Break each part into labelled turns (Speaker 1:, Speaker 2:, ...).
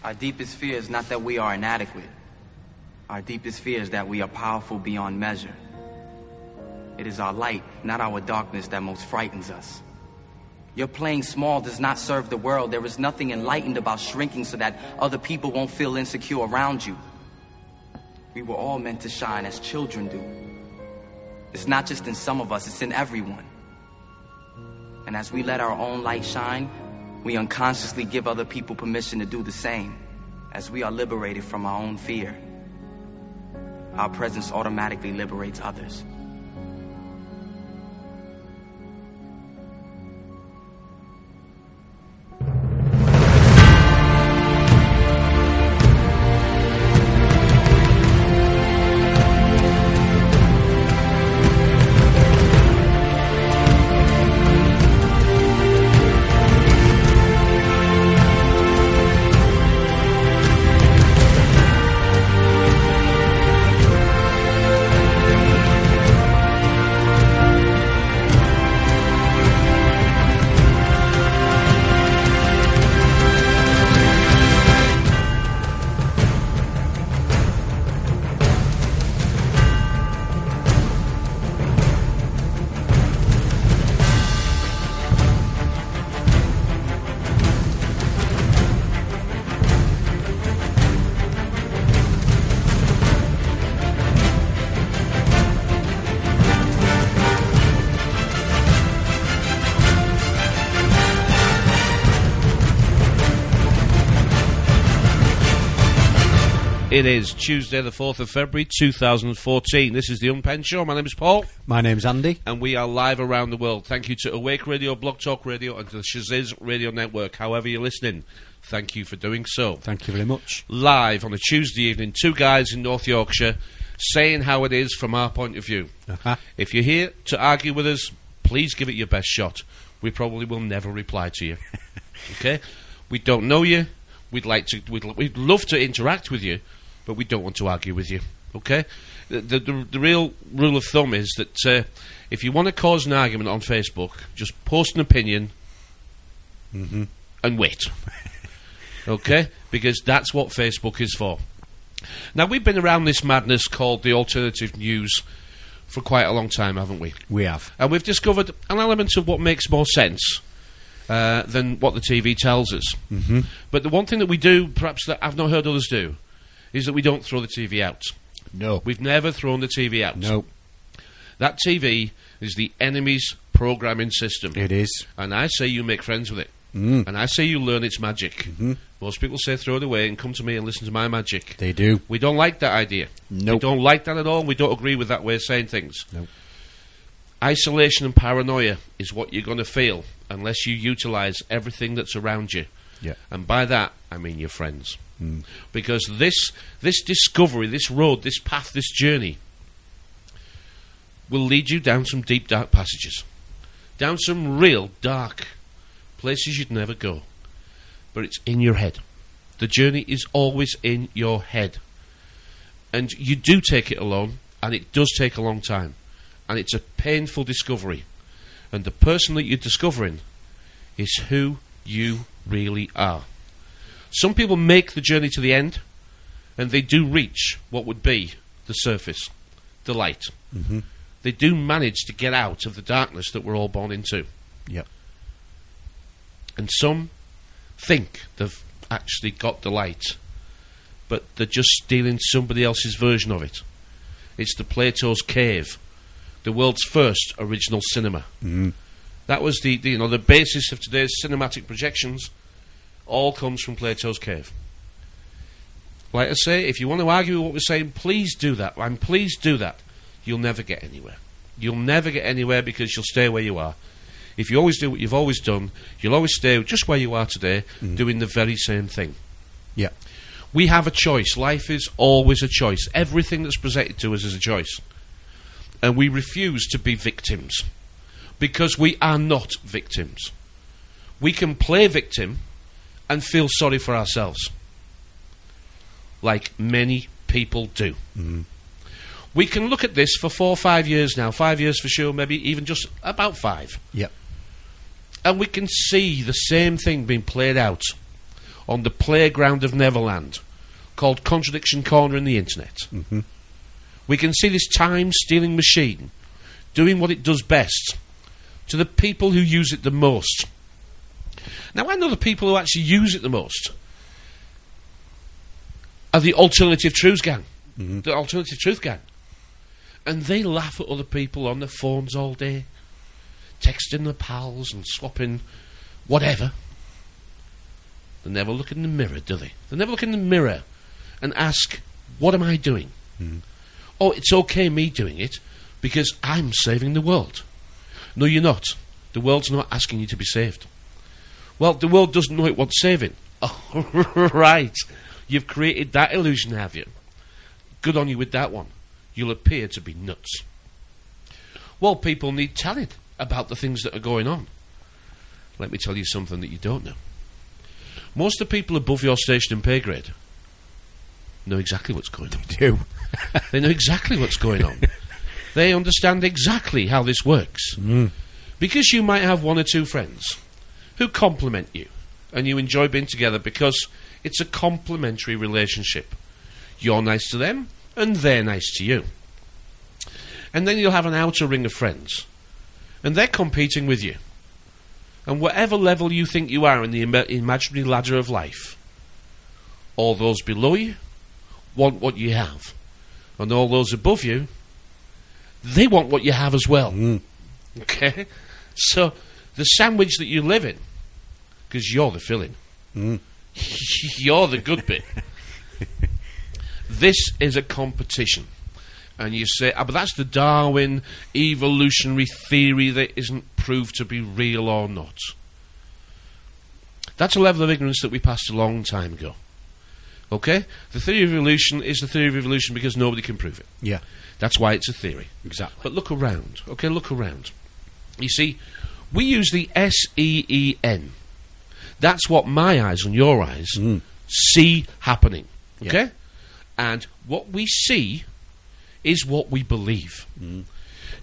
Speaker 1: Our deepest fear is not that we are inadequate. Our deepest fear is that we are powerful beyond measure. It is our light, not our darkness, that most frightens us. Your playing small does not serve the world. There is nothing enlightened about shrinking so that other people won't feel insecure around you. We were all meant to shine as children do. It's not just in some of us, it's in everyone. And as we let our own light shine, we unconsciously give other people permission to do the same. As we are liberated from our own fear, our presence automatically liberates others.
Speaker 2: It is Tuesday the 4th of February 2014. This is the Unpenned Show. My name is Paul.
Speaker 3: My name's Andy.
Speaker 2: And we are live around the world. Thank you to Awake Radio, Blog Talk Radio and to the Shaziz Radio Network. However you're listening, thank you for doing so.
Speaker 3: Thank you very much.
Speaker 2: Live on a Tuesday evening, two guys in North Yorkshire saying how it is from our point of view. If you're here to argue with us, please give it your best shot. We probably will never reply to you. Okay? We don't know you. We'd love to interact with you, but we don't want to argue with you, okay? The real rule of thumb is that if you want to cause an argument on Facebook, just post an opinion and wait, okay? Because that's what Facebook is for. Now, we've been around this madness called the alternative news for quite a long time, haven't we?
Speaker 3: We have.
Speaker 2: And we've discovered an element of what makes more sense than what the TV tells us. But the one thing that we do, perhaps that I've not heard others do, is that we don't throw the TV out.
Speaker 3: No.
Speaker 2: We've never thrown the TV out.
Speaker 3: No.
Speaker 2: That TV is the enemy's programming system.
Speaker 3: It is.
Speaker 2: And I say you make friends with it. And I say you learn its magic. Most people say throw it away and come to me and listen to my magic.
Speaker 3: They do.
Speaker 2: We don't like that idea.
Speaker 3: Nope.
Speaker 2: We don't like that at all. We don't agree with that way of saying things.
Speaker 3: Nope.
Speaker 2: Isolation and paranoia is what you're going to feel unless you utilise everything that's around you.
Speaker 3: Yeah.
Speaker 2: And by that, I mean your friends. Because this discovery, this road, this path, this journey will lead you down some deep, dark passages. Down some real dark places you'd never go. But it's in your head. The journey is always in your head. And you do take it alone, and it does take a long time. And it's a painful discovery. And the person that you're discovering is who you really are. Some people make the journey to the end, and they do reach what would be the surface, the light. They do manage to get out of the darkness that we're all born into.
Speaker 3: Yep.
Speaker 2: And some think they've actually got the light, but they're just stealing somebody else's version of it. It's the Plato's Cave, the world's first original cinema. That was the basis of today's cinematic projections. All comes from Plato's Cave. Like I say, if you want to argue with what we're saying, please do that. And please do that. You'll never get anywhere. You'll never get anywhere because you'll stay where you are. If you always do what you've always done, you'll always stay just where you are today, doing the very same thing.
Speaker 3: Yeah.
Speaker 2: We have a choice. Life is always a choice. Everything that's presented to us is a choice. And we refuse to be victims. Because we are not victims. We can play victim and feel sorry for ourselves, like many people do. We can look at this for 4 or 5 years now, 5 years for sure, maybe even just about 5.
Speaker 3: Yep.
Speaker 2: And we can see the same thing being played out on the playground of Neverland called Contradiction Corner in the internet.
Speaker 3: Mm-hmm.
Speaker 2: We can see this time-stealing machine doing what it does best to the people who use it the most. Now, I know the people who actually use it the most are the Alternative Truth Gang.
Speaker 3: Mm-hmm.
Speaker 2: The Alternative Truth Gang. And they laugh at other people on their phones all day, texting their pals and swapping whatever. They never look in the mirror, do they? They never look in the mirror and ask, what am I doing?
Speaker 3: Mm-hmm.
Speaker 2: Oh, it's okay me doing it because I'm saving the world. No, you're not. The world's not asking you to be saved. Well, the world doesn't know it wants saving. Oh, right. You've created that illusion, have you? Good on you with that one. You'll appear to be nuts. Well, people need telling about the things that are going on. Let me tell you something that you don't know. Most of the people above your station and pay grade know exactly what's going on.
Speaker 3: They do.
Speaker 2: They know exactly what's going on. They understand exactly how this works.
Speaker 3: Mm.
Speaker 2: Because you might have one or two friends who compliment you and you enjoy being together because it's a complementary relationship. You're nice to them and they're nice to you. And then you'll have an outer ring of friends and they're competing with you. And whatever level you think you are in the imaginary ladder of life, all those below you want what you have. And all those above you, they want what you have as well.
Speaker 3: Mm.
Speaker 2: Okay? So, the sandwich that you live in, because you're the filling, you're the good bit. This is a competition. And you say, but that's the Darwin evolutionary theory that isn't proved to be real or not. That's a level of ignorance that we passed a long time ago. Okay? The theory of evolution is the theory of evolution because nobody can prove it.
Speaker 3: Yeah.
Speaker 2: That's why it's a theory.
Speaker 3: Exactly.
Speaker 2: But look around. Okay, look around. You see, we use the SEEN. That's what my eyes and your eyes see happening. Okay?
Speaker 3: Yeah.
Speaker 2: And what we see is what we believe.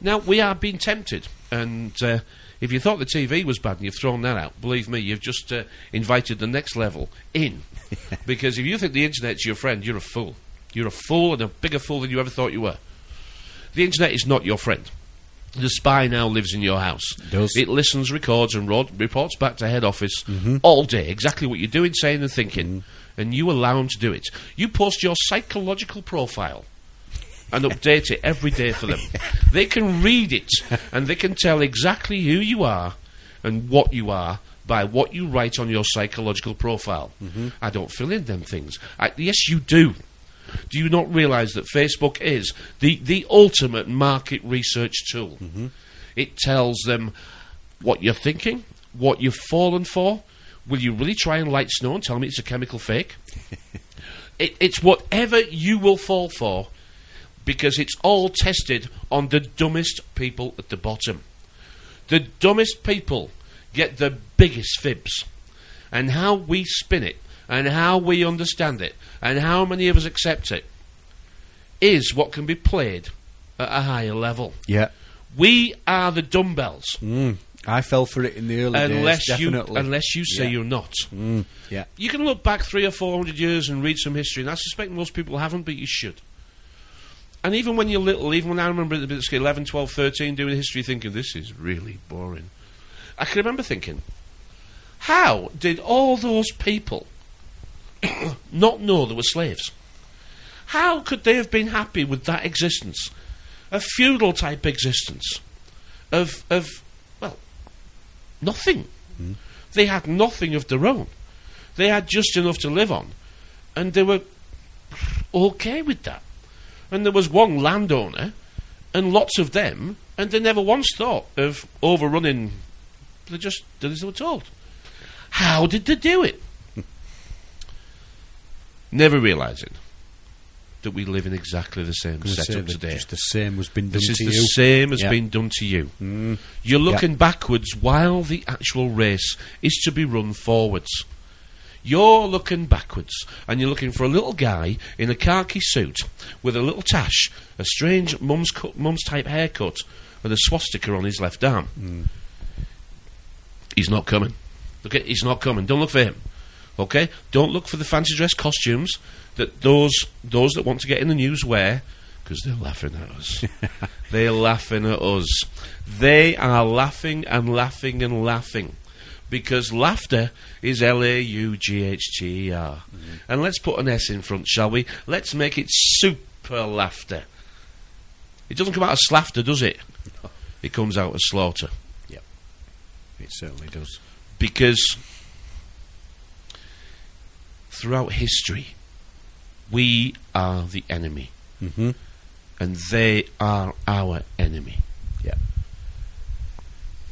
Speaker 2: Now, we are being tempted, and if you thought the TV was bad and you've thrown that out, believe me, you've just invited the next level in. Because if you think the internet's your friend, you're a fool. You're a fool, and a bigger fool than you ever thought you were. The internet is not your friend. The spy now lives in your house.
Speaker 3: It does.
Speaker 2: It listens, records, and reports back to head office all day, exactly what you're doing, saying, and thinking, and you allow them to do it. You post your psychological profile and update it every day for them. They can read it, and they can tell exactly who you are and what you are by what you write on your psychological profile. I don't fill in them things. Yes, you do. Do you not realise that Facebook is the ultimate market research tool? It tells them what you're thinking, what you've fallen for. Will you really try and light snow and tell me it's a chemical fake? It's whatever you will fall for, because it's all tested on the dumbest people at the bottom. The dumbest people get the biggest fibs. And how we spin it, and how we understand it, and how many of us accept it, is what can be played at a higher level.
Speaker 3: Yeah.
Speaker 2: We are the dumbbells.
Speaker 3: I fell for it in the early days, definitely.
Speaker 2: Unless you say you're not.
Speaker 3: Yeah.
Speaker 2: You can look back 300 or 400 years and read some history, and I suspect most people haven't, but you should. And even when you're little, even when I remember at the 11, 12, 13 doing history, thinking, this is really boring. I can remember thinking, how did all those people not know there were slaves? How could they have been happy with that existence? A feudal type existence. Of well, nothing. They had nothing of their own. They had just enough to live on. And they were okay with that. And there was one landowner and lots of them, and they never once thought of overrunning. They just did as they were told. How did they do it? Never realising that we live in exactly the same setup today.
Speaker 3: Just the same was been done to you.
Speaker 2: This is the same as been done to you. You're looking backwards while the actual race is to be run forwards. You're looking backwards, and you're looking for a little guy in a khaki suit with a little tash, a strange mum's type haircut, and a swastika on his left arm. He's not coming. He's not coming. Don't look for him. Okay? Don't look for the fancy dress costumes that those that want to get in the news wear, because they're laughing at us. They're laughing at us. They are laughing and laughing and laughing. Because laughter is L-A-U-G-H-T-E-R. And let's put an S in front, shall we? Let's make it super laughter. It doesn't come out as slaughter, does it? No. It comes out as slaughter.
Speaker 3: Yep. It certainly does.
Speaker 2: Because throughout history, we are the enemy.
Speaker 3: Mm-hmm.
Speaker 2: And they are our enemy.
Speaker 3: Yeah.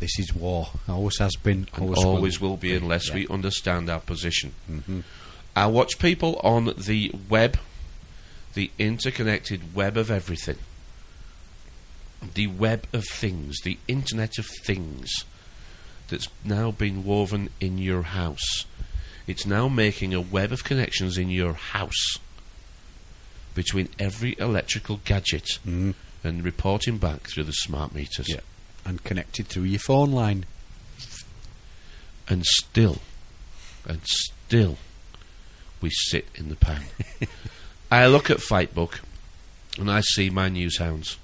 Speaker 3: This is war. Always has been.
Speaker 2: Always will be unless we understand our position.
Speaker 3: Mm-hmm.
Speaker 2: I watch people on the web, the interconnected web of everything, the web of things, the internet of things that's now been woven in your house. It's now making a web of connections in your house between every electrical gadget and reporting back through the smart meters.
Speaker 3: Yeah. And connected through your phone line.
Speaker 2: And still, we sit in the pan. I look at Fightbook and I see my news hounds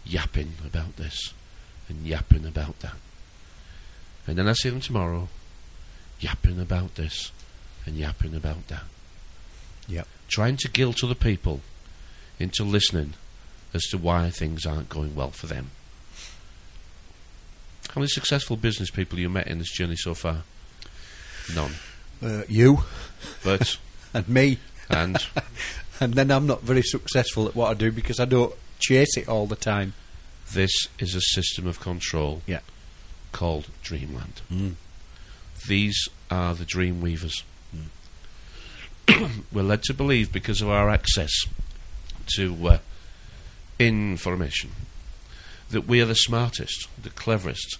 Speaker 2: yapping about this and yapping about that. And then I see them tomorrow yapping about this and yapping about that.
Speaker 3: Yep.
Speaker 2: Trying to guilt other people into listening as to why things aren't going well for them. How many successful business people you met in this journey so far? None.
Speaker 3: You.
Speaker 2: But
Speaker 3: and me.
Speaker 2: And
Speaker 3: and then I'm not very successful at what I do because I don't chase it all the time.
Speaker 2: This is a system of control called Dreamland. These are the dream weavers. We're led to believe, because of our access to information, that we are the smartest, the cleverest,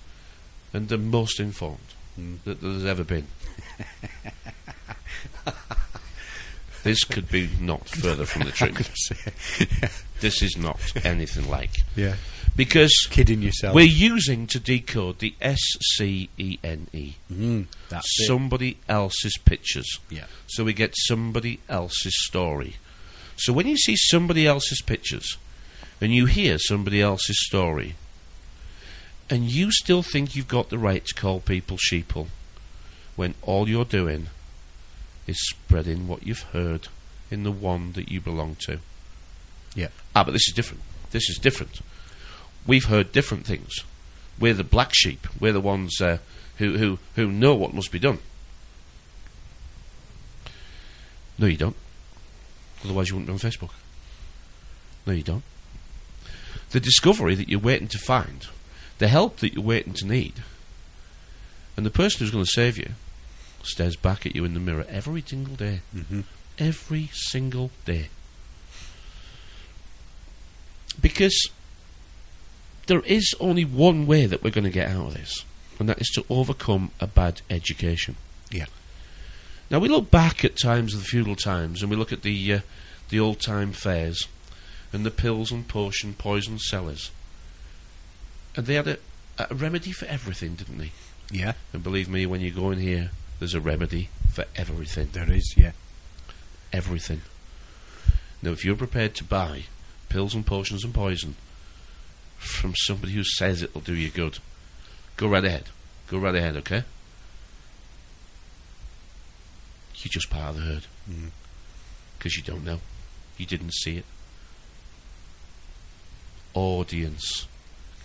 Speaker 2: and the most informed that there's ever been. This could be not further from the truth. This is not anything like.
Speaker 3: Yeah.
Speaker 2: Because
Speaker 3: kidding yourself.
Speaker 2: We're using to decode the SCENE.
Speaker 3: That's
Speaker 2: somebody else's pictures.
Speaker 3: Yeah.
Speaker 2: So we get somebody else's story. So when you see somebody else's pictures and you hear somebody else's story and you still think you've got the right to call people sheeple when all you're doing is spreading what you've heard in the one that you belong to.
Speaker 3: Yeah.
Speaker 2: But this is different. This is different. We've heard different things. We're the black sheep. We're the ones who know what must be done. No, you don't. Otherwise you wouldn't be on Facebook. No, you don't. The discovery that you're waiting to find, the help that you're waiting to need, and the person who's going to save you stares back at you in the mirror every single day. Every single day. Because there is only one way that we're going to get out of this, and that is to overcome a bad education.
Speaker 3: Yeah.
Speaker 2: Now we look back at times of the feudal times, and we look at the old time fairs, and the pills and poison sellers, and they had a remedy for everything, didn't they?
Speaker 3: Yeah.
Speaker 2: And believe me, when you go in here, there's a remedy for everything.
Speaker 3: There is, yeah.
Speaker 2: Everything. Now, if you're prepared to buy pills and potions and poison from somebody who says it'll do you good, go right ahead. Go right ahead, okay? You're just part of the herd. Because you don't know. You didn't see it. Audience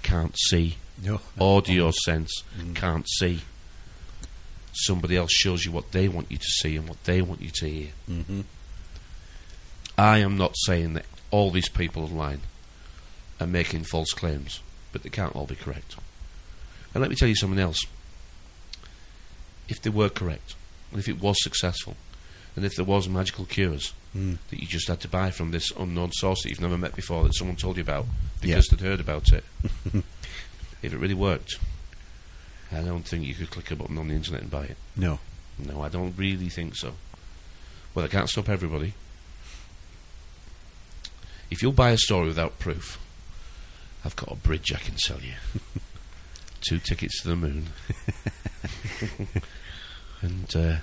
Speaker 2: can't see.
Speaker 3: No.
Speaker 2: Audio sense can't see. Somebody else shows you what they want you to see and what they want you to hear. I am not saying that all these people online are making false claims, but they can't all be correct. And let me tell you something else. If they were correct, and if it was successful, and if there was magical cures that you just had to buy from this unknown source that you've never met before, that someone told you about because they'd heard about it, if it really worked, I don't think you could click a button on the internet and buy it.
Speaker 3: No,
Speaker 2: I don't really think so. Well, I can't stop everybody. If you'll buy a story without proof, I've got a bridge I can sell you. 2 tickets to the moon. And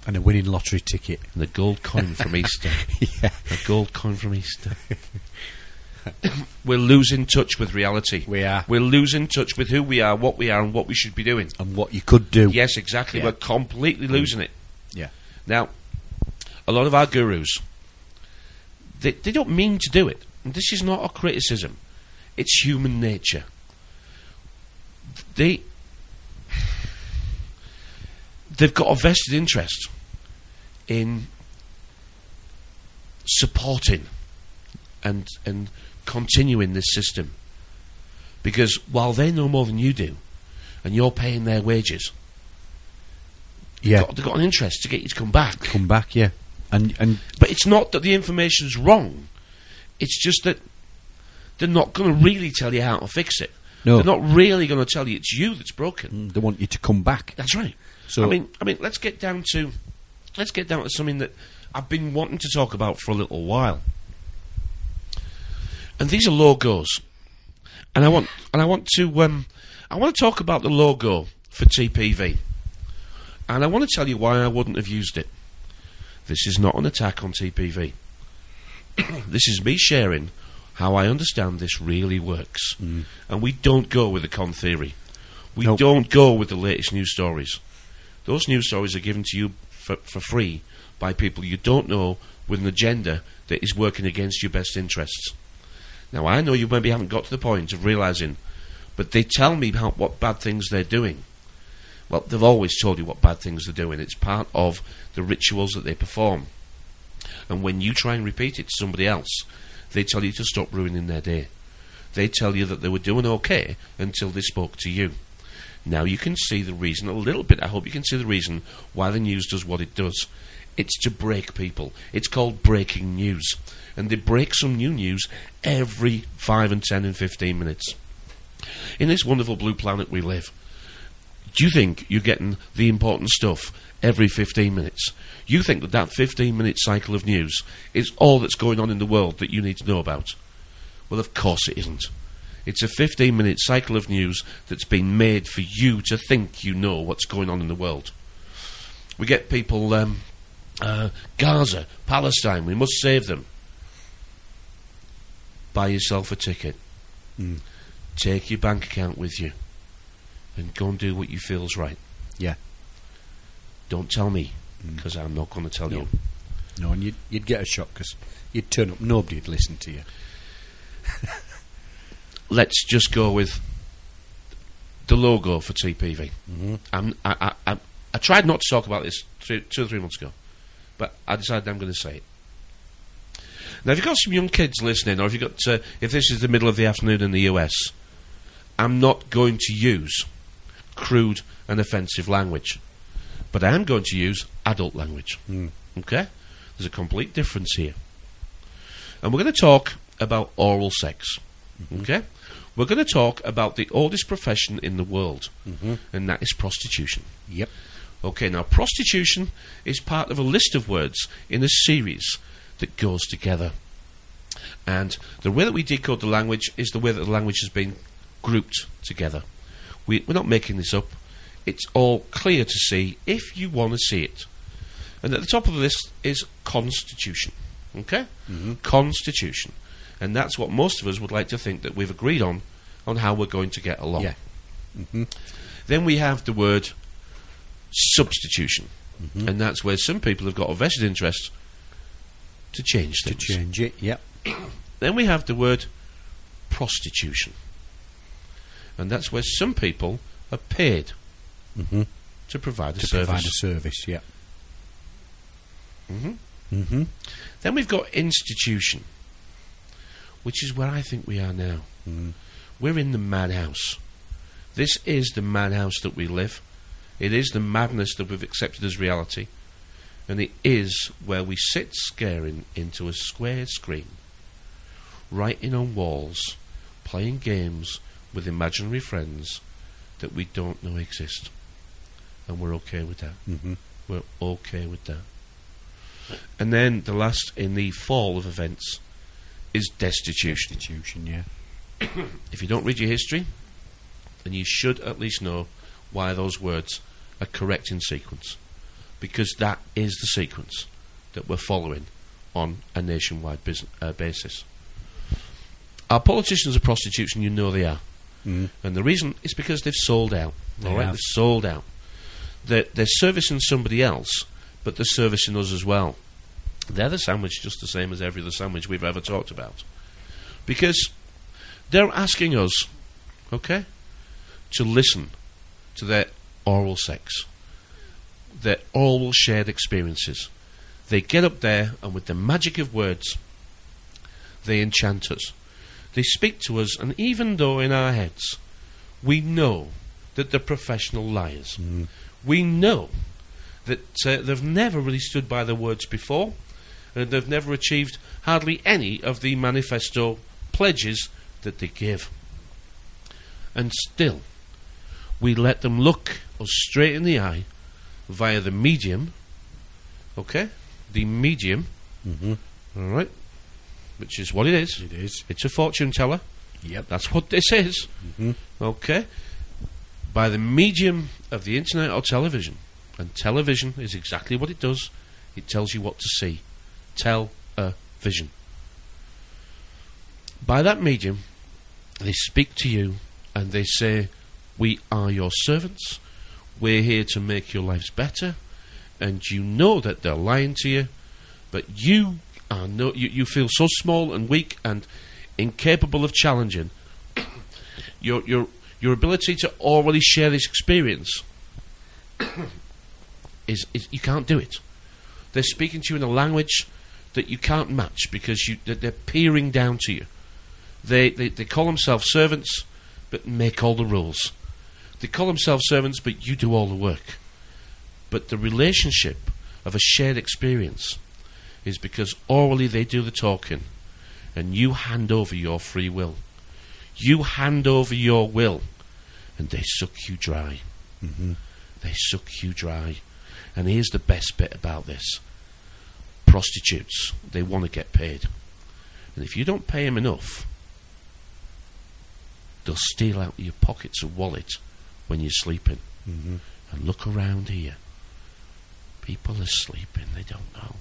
Speaker 3: And a winning lottery ticket.
Speaker 2: And a gold coin from Easter.
Speaker 3: Yeah.
Speaker 2: A gold coin from Easter. We're losing touch with reality.
Speaker 3: We are.
Speaker 2: We're losing touch with who we are, and what we should be doing.
Speaker 3: And what you could do.
Speaker 2: Yes, exactly. We're completely losing it.
Speaker 3: Yeah.
Speaker 2: Now, a lot of our gurus, they don't mean to do it. And this is not a criticism. It's human nature. They've got a vested interest in supporting and continuing this system, because while they know more than you do and you're paying their wages, they've got an interest to get you to come back.
Speaker 3: Yeah.
Speaker 2: But it's not that the information's wrong, it's just that they're not going to really tell you how to fix it.
Speaker 3: No.
Speaker 2: They're not really going to tell you it's you that's broken.
Speaker 3: They want you to come back.
Speaker 2: That's right.
Speaker 3: So
Speaker 2: I mean, let's get down to something that I've been wanting to talk about for a little while. And these are logos, and I want to talk about the logo for TPV, and I want to tell you why I wouldn't have used it. This is not an attack on TPV. This is me sharing how I understand this really works, and we don't go with the con theory. We don't go with the latest news stories. Those news stories are given to you for free by people you don't know with an agenda that is working against your best interests. Now, I know you maybe haven't got to the point of realising, but they tell me what bad things they're doing. Well, they've always told you what bad things they're doing. It's part of the rituals that they perform. And when you try and repeat it to somebody else, they tell you to stop ruining their day. They tell you that they were doing okay until they spoke to you. Now you can see the reason a little bit. I hope you can see the reason why the news does what it does. It's to break people. It's called breaking news. And they break some new news every 5 and 10 and 15 minutes. In this wonderful blue planet we live, do you think you're getting the important stuff every 15 minutes? You think that 15-minute cycle of news is all that's going on in the world that you need to know about? Well, of course it isn't. It's a 15-minute cycle of news that's been made for you to think you know what's going on in the world. We get people, Gaza, Palestine, we must save them. Buy yourself a ticket. Take your bank account with you and go and do what you feel's right.
Speaker 3: Yeah.
Speaker 2: Don't tell me, because I'm not going to tell you.
Speaker 3: No, and you'd get a shock because you'd turn up, nobody'd listen to you.
Speaker 2: Let's just go with the logo for TPV. I tried not to talk about this 2 or 3 months ago, but I decided I'm going to say it. Now, if you've got some young kids listening, or if this is the middle of the afternoon in the US, I'm not going to use crude and offensive language, but I am going to use adult language. Okay? There's a complete difference here. And we're going to talk about oral sex. Okay? We're going to talk about the oldest profession in the world, and that is prostitution.
Speaker 3: Yep.
Speaker 2: Okay, now prostitution is part of a list of words in a series that goes together. And the way that we decode the language is the way that the language has been grouped together. We're not making this up. It's all clear to see if you want to see it. And at the top of the list is constitution. Okay? Constitution. And that's what most of us would like to think that we've agreed on how we're going to get along.
Speaker 3: Yeah.
Speaker 2: Then we have the word substitution. And that's where some people have got a vested interest to change things.
Speaker 3: To change it, yep.
Speaker 2: Then we have the word prostitution. And that's where some people are paid to provide a service.
Speaker 3: Provide a service, yeah.
Speaker 2: Then we've got institution, which is where I think we are now. We're in the madhouse. This is the madhouse that we live. It is the madness that we've accepted as reality. And it is where we sit staring into a square screen, writing on walls, playing games with imaginary friends that we don't know exist. And we're okay with that. We're okay with that. And then the last in the fall of events is destitution.
Speaker 3: Destitution, yeah.
Speaker 2: If you don't read your history, then you should at least know why those words are correct in sequence. because that is the sequence that we're following on a nationwide basis. Our politicians are prostitutes, and you know they are. And the reason is because they've sold out. They've sold out. They're servicing somebody else, but they're servicing us as well. They're the sandwich just the same as every other sandwich we've ever talked about. Because they're asking us, okay, to listen to their oral sex, their oral shared experiences. They get up there, and with the magic of words, they enchant us. They speak to us, and even though in our heads we know that they're professional liars, we know that they've never really stood by their words before, and they've never achieved hardly any of the manifesto pledges that they give. And still, we let them look us straight in the eye via the medium, okay? The medium, alright, which is what it is.
Speaker 3: It is.
Speaker 2: It's a fortune teller.
Speaker 3: Yep.
Speaker 2: That's what this is. Okay? By the medium of the internet or television. And television is exactly what it does. It tells you what to see. Tell-a-vision. By that medium, they speak to you and they say, we are your servants. We're here to make your lives better. And you know that they're lying to you, but you feel so small and weak and incapable of challenging your ability to already share this experience. is you can't do it. They're speaking to you in a language that you can't match because they're peering down to you. They call themselves servants, but make all the rules. They call themselves servants, but you do all the work. But the relationship of a shared experience is because orally they do the talking, and you hand over your free will. You hand over your will, and they suck you dry. They suck you dry. And here's the best bit about this. Prostitutes, they want to get paid. And if you don't pay them enough, they'll steal out of your pockets a wallet when you're sleeping. And look around here. People are sleeping, they don't know.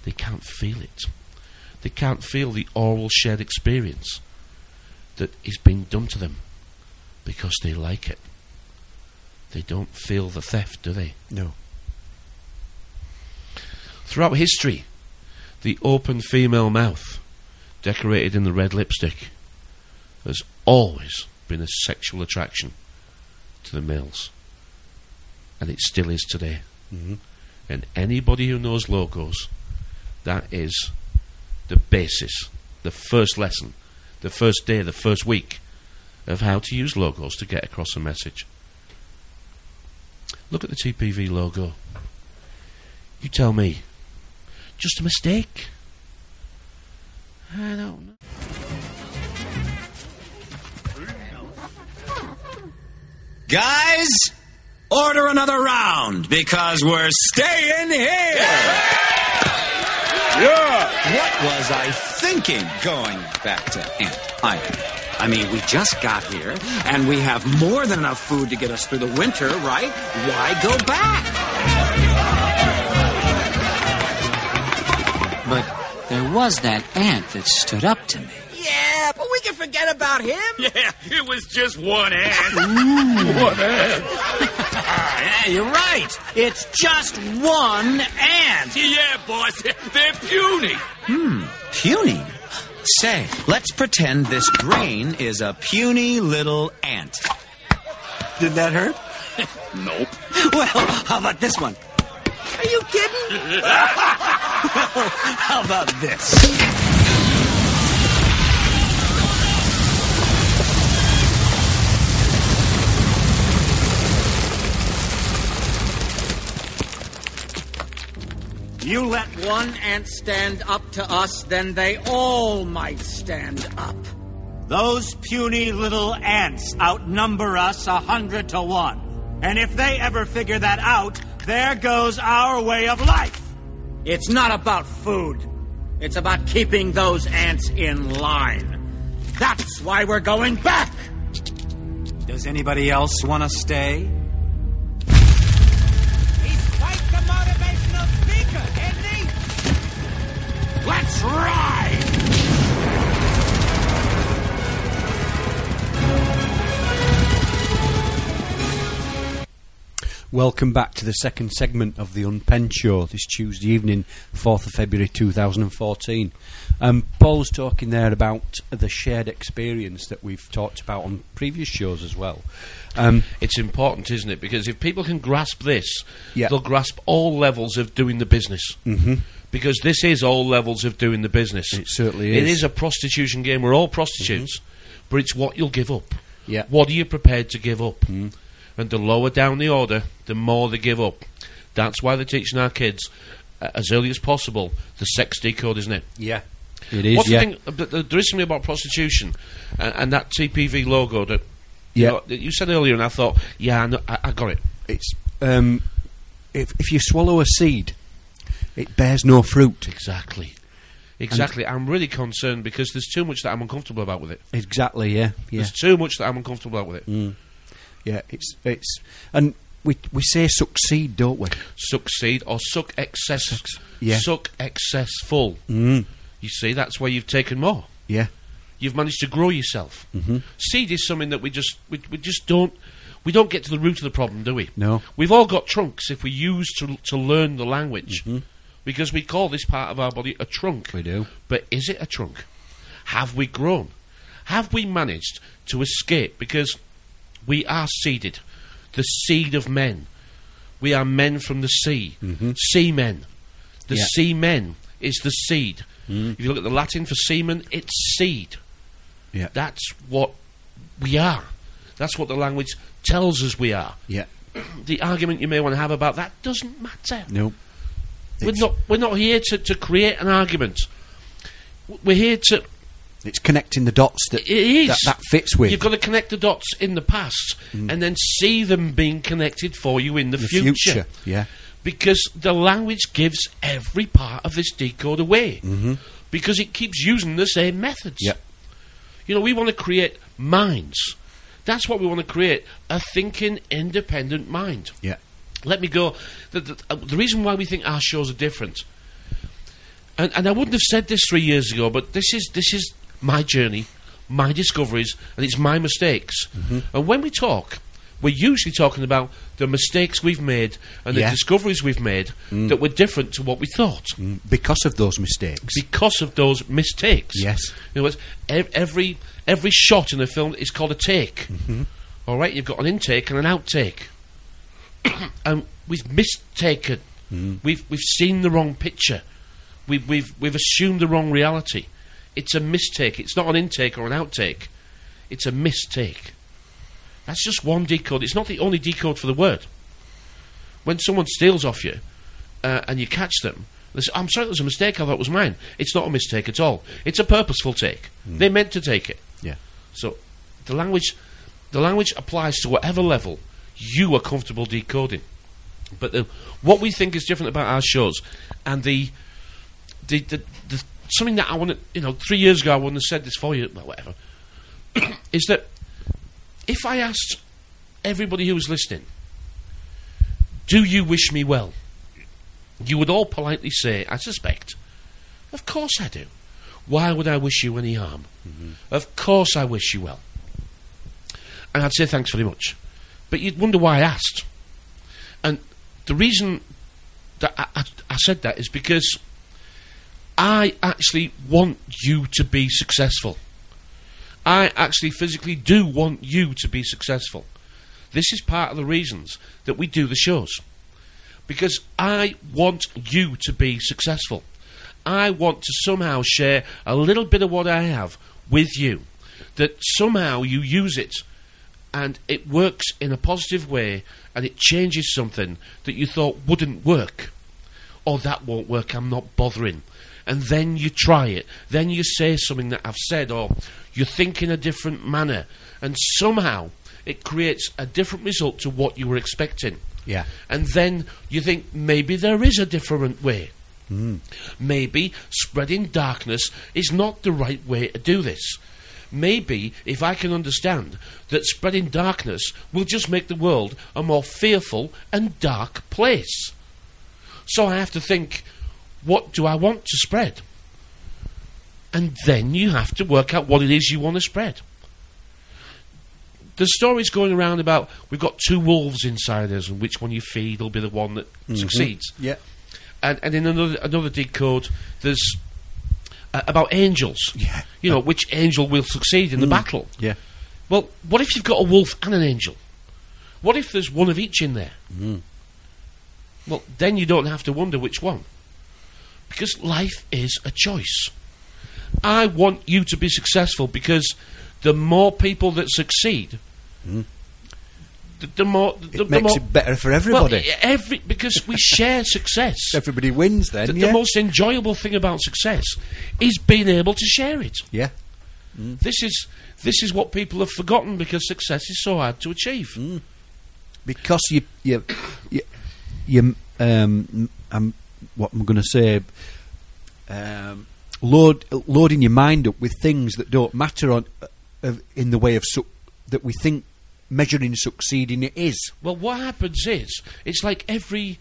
Speaker 2: They can't feel it. They can't feel the oral shared experience that is being done to them because they like it. They don't feel the theft, do they?
Speaker 3: No.
Speaker 2: Throughout history, the open female mouth, decorated in the red lipstick, has always been a sexual attraction to the males. And it still is today. And anybody who knows logos, that is the basis, the first lesson, the first day, the first week of how to use logos to get across a message. Look at the TPV logo. You tell me. Just a mistake? I don't know.
Speaker 4: Guys, order another round because we're staying here. Yeah. What was I thinking going back to Ant? I mean, we just got here, and we have more than enough food to get us through the winter, right? Why go back?
Speaker 5: But there was that ant that stood up to me.
Speaker 4: Yeah, but we can forget about him.
Speaker 6: Yeah, it was just one ant. One ant.
Speaker 4: Yeah, you're right. It's just one ant.
Speaker 6: Yeah, boss. They're puny.
Speaker 4: Puny? Say, let's pretend this grain is a puny little ant. Did that hurt?
Speaker 6: Nope.
Speaker 4: Well, how about this one? Are you kidding? Well, how about this? You let one ant stand up to us, then they all might stand up.
Speaker 7: Those puny little ants outnumber us 100 to 1. And if they ever figure that out, there goes our way of life.
Speaker 4: It's not about food. It's about keeping those ants in line. That's why we're going back.
Speaker 7: Does anybody else want to stay?
Speaker 4: He's quite the modern
Speaker 3: Welcome back to the second segment of the Unpenned Show this Tuesday evening, 4th of February 2014. Paul was talking there about the shared experience that we've talked about on previous shows as well.
Speaker 2: It's important, isn't it? Because if people can grasp this,
Speaker 3: Yeah.
Speaker 2: they'll grasp all levels of doing the business.
Speaker 3: Mm-hmm.
Speaker 2: Because this is all levels of doing the business.
Speaker 3: It certainly
Speaker 2: It
Speaker 3: is.
Speaker 2: is a prostitution game. We're all prostitutes. But it's what you'll give up.
Speaker 3: Yeah.
Speaker 2: What are you prepared to give up? And the lower down the order, the more they give up. That's why they're teaching our kids, as early as possible, the sex decode, isn't it?
Speaker 3: Yeah. It is,
Speaker 2: What's
Speaker 3: yeah.
Speaker 2: the thing? There is something about prostitution and that TPV logo that
Speaker 3: Yeah.
Speaker 2: that you said earlier, and I thought, yeah, I got it.
Speaker 3: It's if you swallow a seed, it bears no fruit.
Speaker 2: Exactly. I'm really concerned because there's too much that I'm uncomfortable about with it.
Speaker 3: Exactly, yeah.
Speaker 2: There's too much that I'm uncomfortable about with it.
Speaker 3: Yeah, it's and we say succeed, don't we?
Speaker 2: Succeed or suck excess.
Speaker 3: Yeah.
Speaker 2: Suck excess full.
Speaker 3: Mm.
Speaker 2: You see, that's where you've taken more.
Speaker 3: Yeah.
Speaker 2: You've managed to grow yourself.
Speaker 3: Mm-hmm.
Speaker 2: Seed is something that we just don't get to the root of the problem, do we?
Speaker 3: No.
Speaker 2: We've all got trunks if we use to learn the language.
Speaker 3: Mm-hmm.
Speaker 2: Because we call this part of our body a trunk.
Speaker 3: We do.
Speaker 2: But is it a trunk? Have we grown? Have we managed to escape? Because we are seeded. The seed of men. We are men from the sea.
Speaker 3: Mm-hmm.
Speaker 2: Seamen. The
Speaker 3: Yeah.
Speaker 2: seamen is the seed. If you look at the Latin for semen, it's seed.
Speaker 3: Yeah.
Speaker 2: That's what we are. That's what the language tells us we are.
Speaker 3: Yeah.
Speaker 2: The argument you may want to have about that doesn't matter.
Speaker 3: No.
Speaker 2: We're not here to create an argument. We're here to...
Speaker 3: It's connecting the dots that
Speaker 2: It is.
Speaker 3: that fits with
Speaker 2: You've got to connect the dots in the past and then see them being connected for you in the future.
Speaker 3: Yeah.
Speaker 2: Because the language gives every part of this decode away. Because it keeps using the same methods.
Speaker 3: Yeah.
Speaker 2: You know, we want to create minds. That's what we want to create. A thinking, independent mind.
Speaker 3: Yeah.
Speaker 2: Let me go. The reason why we think our shows are different, and I wouldn't have said this 3 years ago, but this is my journey, my discoveries, and it's my mistakes. And when we talk, we're usually talking about the mistakes we've made and the
Speaker 3: Yeah.
Speaker 2: discoveries we've made that were different to what we thought.
Speaker 3: Because of those mistakes.
Speaker 2: Because of those mistakes.
Speaker 3: Yes.
Speaker 2: In other words, every shot in a film is called a take. All right, you've got an intake and an outtake. And we've mistaken. We've seen the wrong picture. We've assumed the wrong reality. It's a mistake. It's not an intake or an outtake. It's a mistake. That's just one decode. It's not the only decode for the word. When someone steals off you and you catch them, they say, I'm sorry, it was a mistake. I thought it was mine. It's not a mistake at all. It's a purposeful take. They meant to take it.
Speaker 3: Yeah.
Speaker 2: So the language applies to whatever level you are comfortable decoding. But what we think is different about our shows, and the something that I want to, 3 years ago I wouldn't have said this for you, but whatever, is that if I asked everybody who was listening, do you wish me well? You would all politely say, I suspect, of course I do. Why would I wish you any harm? Of course I wish you well. And I'd say thanks very much. But you'd wonder why I asked. And the reason that I said that is because I actually want you to be successful. I actually physically do want you to be successful. This is part of the reasons that we do the shows. Because I want you to be successful. I want to somehow share a little bit of what I have with you. That somehow you use it and it works in a positive way and it changes something that you thought wouldn't work. Or that won't work, I'm not bothering. And then you try it. Then you say something that I've said, or you think in a different manner. And somehow it creates a different result to what you were expecting.
Speaker 3: Yeah.
Speaker 2: And then you think maybe there is a different way. Maybe spreading darkness is not the right way to do this. Maybe if I can understand that spreading darkness will just make the world a more fearful and dark place. So I have to think, what do I want to spread? And then you have to work out what it is you want to spread. there's stories going around about we've got 2 wolves inside us, and which one you feed will be the one that succeeds.
Speaker 3: Yeah.
Speaker 2: And in another dig code, there's about angels.
Speaker 3: Yeah.
Speaker 2: You know, which angel will succeed in the battle.
Speaker 3: Yeah.
Speaker 2: Well, what if you've got a wolf and an angel? What if there's one of each in there? Well, then you don't have to wonder which one. Because life is a choice. I want you to be successful because the more people that succeed, the more...
Speaker 3: It makes it better for everybody.
Speaker 2: Well, because we share success.
Speaker 3: Everybody wins then,
Speaker 2: The most enjoyable thing about success is being able to share it.
Speaker 3: Yeah.
Speaker 2: This is what people have forgotten because success is so hard to achieve.
Speaker 3: Because what I'm going to say, loading your mind up with things that don't matter in the way of that we think measuring succeeding it is.
Speaker 2: Well, what happens is it's like every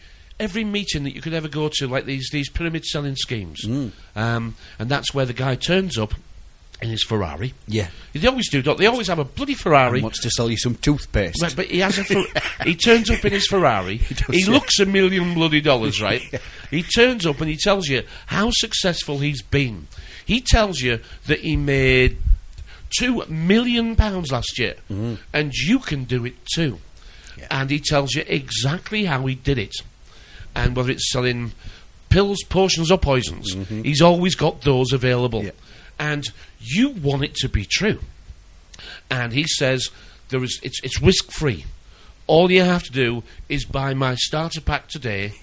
Speaker 2: meeting that you could ever go to, like these pyramid selling schemes, and that's where the guy turns up in his Ferrari.
Speaker 3: Yeah,
Speaker 2: they always do, don't they? They always have a bloody Ferrari.
Speaker 3: And wants to sell you some toothpaste.
Speaker 2: Right, but he has he turns up in his Ferrari. He looks $1 million bloody dollars, right?
Speaker 3: Yeah.
Speaker 2: He turns up and he tells you how successful he's been. He tells you that he made £2 million last year, and you can do it too. Yeah. And he tells you exactly how he did it, and whether it's selling pills, potions, or poisons, he's always got those available. Yeah. And you want it to be true. And he says it's risk-free. All you have to do is buy my starter pack today,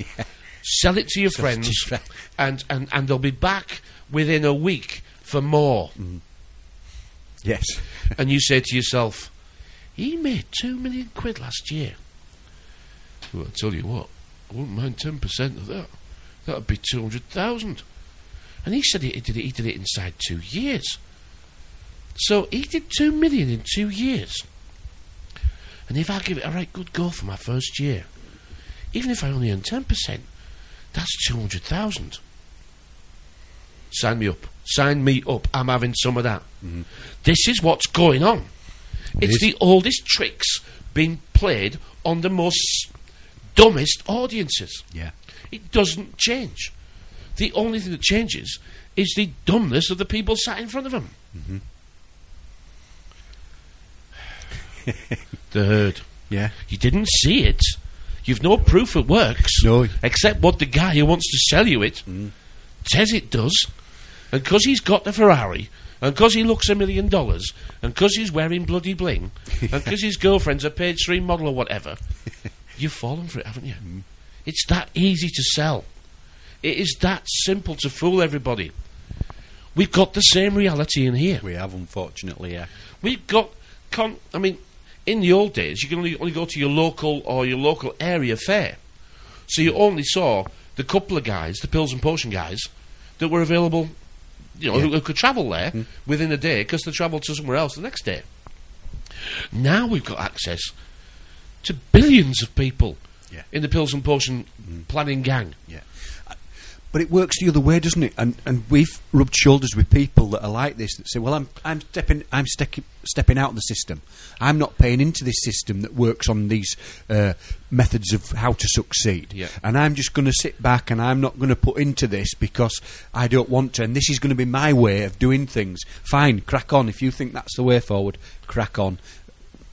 Speaker 2: sell it to your friends, and they'll be back within a week for more.
Speaker 3: Yes.
Speaker 2: And you say to yourself, he made £2 million last year. Well, I'll tell you what, I wouldn't mind 10% of that. That would be 200,000. And he said he did it inside 2 years. So he did 2 million in 2 years. And if I give it a right good go for my first year, even if I only earn 10%, that's 200,000. Sign me up. Sign me up. I'm having some of that. This is what's going on. It's the oldest tricks being played on the most dumbest audiences.
Speaker 3: Yeah.
Speaker 2: It doesn't change. The only thing that changes is the dumbness of the people sat in front of them. The herd.
Speaker 3: Yeah.
Speaker 2: You didn't see it. You've no proof it works.
Speaker 3: No.
Speaker 2: Except what the guy who wants to sell you it says it does. And because he's got the Ferrari, and because he looks $1 million, and because he's wearing bloody bling, and because his girlfriend's a page 3 model or whatever, you've fallen for it, haven't you? It's that easy to sell. It is that simple to fool everybody. We've got the same reality in here.
Speaker 3: We have, unfortunately, yeah.
Speaker 2: We've got... I mean, in the old days, you can only go to your local area fair. So you only saw the couple of guys, the pills and potion guys, that were available, who could travel there within a day because they travelled to somewhere else the next day. Now we've got access to billions of people in the pills and potion planning gang.
Speaker 3: Yeah. But it works the other way, doesn't it? And we've rubbed shoulders with people that are like this, that say, "Well, I'm stepping out of the system. I'm not paying into this system that works on these methods of how to succeed.
Speaker 2: Yeah.
Speaker 3: And I'm just going to sit back and I'm not going to put into this because I don't want to. And this is going to be my way of doing things. Fine, crack on. If you think that's the way forward, crack on."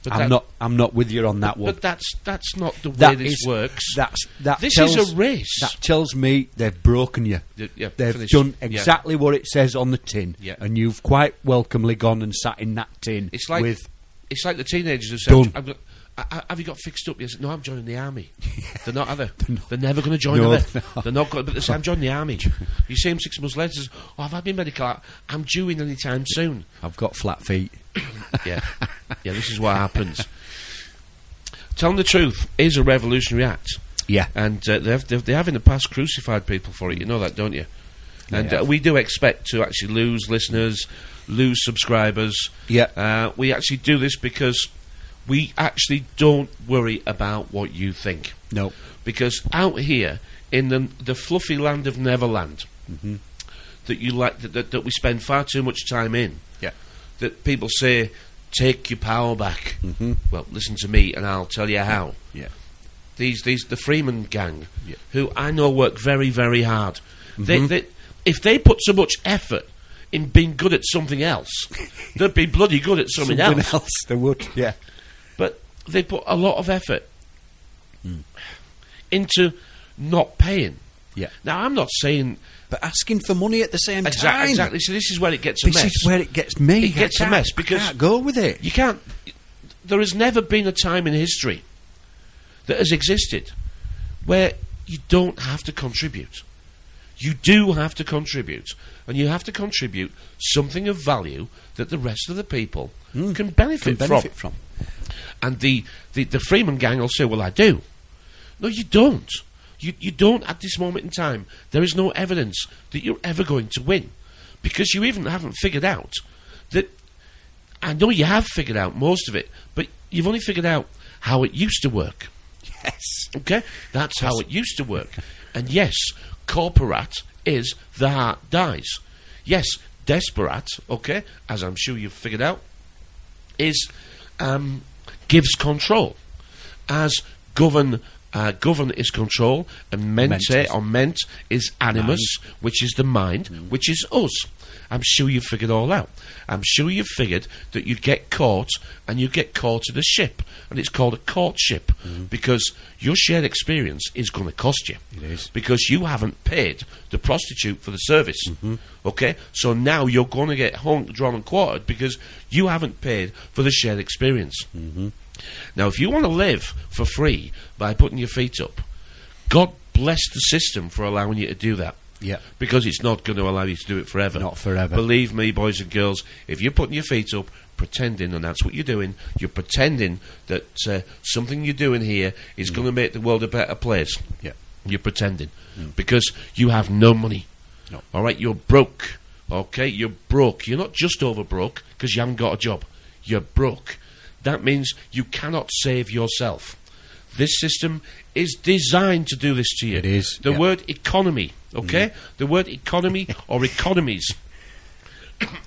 Speaker 3: But I'm not with you on that one.
Speaker 2: But that's not the way this works. This is a race.
Speaker 3: That tells me they've broken you. They've done exactly what it says on the tin, and you've quite welcomely gone and sat in that tin.
Speaker 2: It's like the teenagers who say, "Have you got fixed up?" Yes. No, I'm joining the army. They're not, are they? They're never going to join.
Speaker 3: No,
Speaker 2: they're not going. But they say, "I'm joining the army." You see him 6 months later. Says, "Oh, I've had my medical. I'm due in any time soon.
Speaker 3: I've got flat feet."
Speaker 2: Yeah, this is what happens. Telling the truth is a revolutionary act.
Speaker 3: Yeah.
Speaker 2: And they have in the past crucified people for it. You know that, don't you? And we do expect to actually lose listeners, lose subscribers.
Speaker 3: Yeah.
Speaker 2: We actually do this because we actually don't worry about what you think.
Speaker 3: No.
Speaker 2: Because out here, in the fluffy land of Neverland, that you like, that we spend far too much time in, that people say take your power back. Well, listen to me, and I'll tell you how.
Speaker 3: Yeah.
Speaker 2: The Freeman gang,
Speaker 3: Yeah.
Speaker 2: who I know work very, very hard. They, if they put so much effort in being good at something else, they'd be bloody good at something else.
Speaker 3: They would, yeah.
Speaker 2: But they put a lot of effort into not paying.
Speaker 3: Yeah.
Speaker 2: Now, I'm not saying...
Speaker 3: But asking for money at the same time.
Speaker 2: Exactly. So this is where it gets a mess.
Speaker 3: This is where it gets me.
Speaker 2: It gets a mess because...
Speaker 3: I can't go with it.
Speaker 2: You can't... There has never been a time in history that has existed where you don't have to contribute. You do have to contribute. And you have to contribute something of value that the rest of the people can benefit from. And the Freeman gang will say, well, I do. No, you don't. You don't at this moment in time. There is no evidence that you're ever going to win. Because you even haven't figured out that... I know you have figured out most of it, but you've only figured out how it used to work.
Speaker 3: Yes.
Speaker 2: Okay? That's how it used to work. And yes, corporate is the heart dies. Yes, desperate, okay, as I'm sure you've figured out, is gives control. As govern is control, and ment is animus, which is the mind, which is us. I'm sure you've figured all out. I'm sure you've figured that you get caught, and you get caught in a ship, and it's called a courtship, because your shared experience is going to cost you.
Speaker 3: It is.
Speaker 2: Because you haven't paid the prostitute for the service. Okay? So now you're going to get hung, drawn and quartered because you haven't paid for the shared experience. Now, if you want to live for free by putting your feet up, God bless the system for allowing you to do that.
Speaker 3: Yeah.
Speaker 2: Because it's not going to allow you to do it forever.
Speaker 3: Not forever.
Speaker 2: Believe me, boys and girls, if you're putting your feet up, pretending, and that's what you're doing, you're pretending that something you're doing here is going to make the world a better place.
Speaker 3: Yeah.
Speaker 2: You're pretending. Because you have no money.
Speaker 3: No.
Speaker 2: All right? You're broke. Okay? You're broke. You're not just over broke because you haven't got a job. You're broke. That means you cannot save yourself. This system is designed to do this to you.
Speaker 3: It is.
Speaker 2: The word economy, okay? The word economy or economies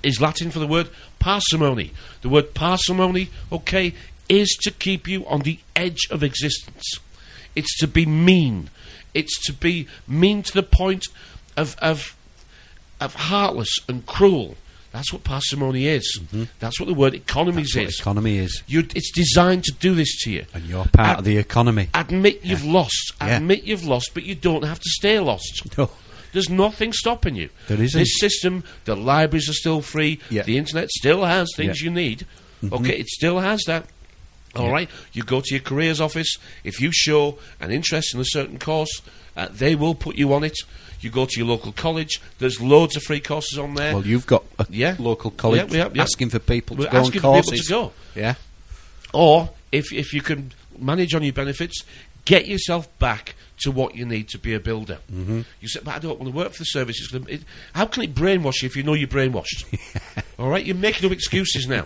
Speaker 2: is Latin for the word parsimony. The word parsimony, okay, is to keep you on the edge of existence. It's to be mean. It's to be mean to the point of heartless and cruel. That's what parsimony is. That's what the word economies is.
Speaker 3: Economy is.
Speaker 2: It's designed to do this to you.
Speaker 3: And you're part of the economy.
Speaker 2: Admit you've lost. Admit you've lost, but you don't have to stay lost.
Speaker 3: No.
Speaker 2: There's nothing stopping you.
Speaker 3: There isn't.
Speaker 2: This system, the libraries are still free.
Speaker 3: Yeah.
Speaker 2: The internet still has things you need. Okay, it still has that. All right. You go to your careers office. If you show an interest in a certain course, they will put you on it. You go to your local college. There's loads of free courses on there.
Speaker 3: Well, you've got a local college asking for people to go on courses. Yeah.
Speaker 2: Or, if you can manage on your benefits, get yourself back to what you need to be a builder. You say, but I don't want to work for the service. How can it brainwash you if you know you're brainwashed? All right? You're making up excuses now.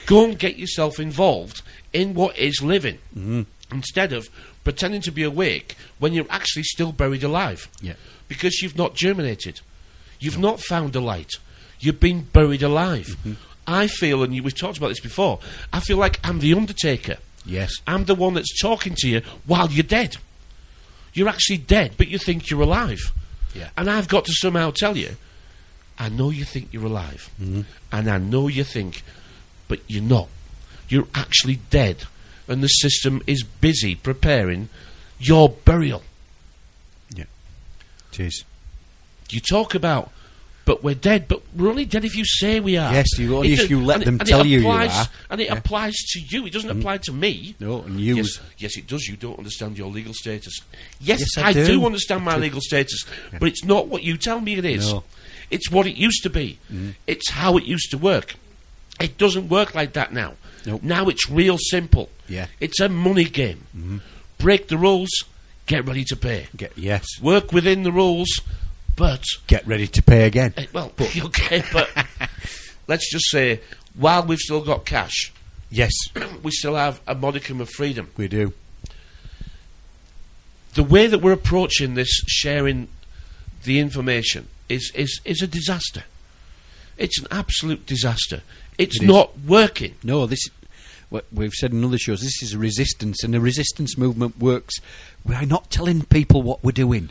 Speaker 2: Go and get yourself involved in what is living. Instead of pretending to be awake when you're actually still buried alive.
Speaker 3: Yeah.
Speaker 2: Because you've not germinated. You've not found a light. You've been buried alive. I feel, and we've talked about this before, I feel like I'm the Undertaker.
Speaker 3: Yes.
Speaker 2: I'm the one that's talking to you while you're dead. You're actually dead, but you think you're alive.
Speaker 3: Yeah.
Speaker 2: And I've got to somehow tell you, I know you think you're alive. And I know you think, but you're not. You're actually dead. And the system is busy preparing your burial.
Speaker 3: Yeah. It is.
Speaker 2: You talk about, but we're dead, but we're only dead if you say we are.
Speaker 3: Yes, if you let them tell you are.
Speaker 2: And it applies to you. It doesn't apply to me.
Speaker 3: No, and you...
Speaker 2: Yes, it does. You don't understand your legal status. Yes, I do understand my legal status, but it's not what you tell me it is.
Speaker 3: No.
Speaker 2: It's what it used to be. It's how it used to work. It doesn't work like that now.
Speaker 3: Nope.
Speaker 2: Now it's real simple.
Speaker 3: Yeah.
Speaker 2: It's a money game. Break the rules, get ready to pay.
Speaker 3: Yes.
Speaker 2: Work within the rules, but...
Speaker 3: get ready to pay again.
Speaker 2: Okay, but let's just say, while we've still got cash...
Speaker 3: Yes.
Speaker 2: We still have a modicum of freedom.
Speaker 3: We do.
Speaker 2: The way that we're approaching this sharing the information is a disaster. It's an absolute disaster. It's not working.
Speaker 3: No, what we've said in other shows, this is a resistance, and the resistance movement works. We're not telling people what we're doing.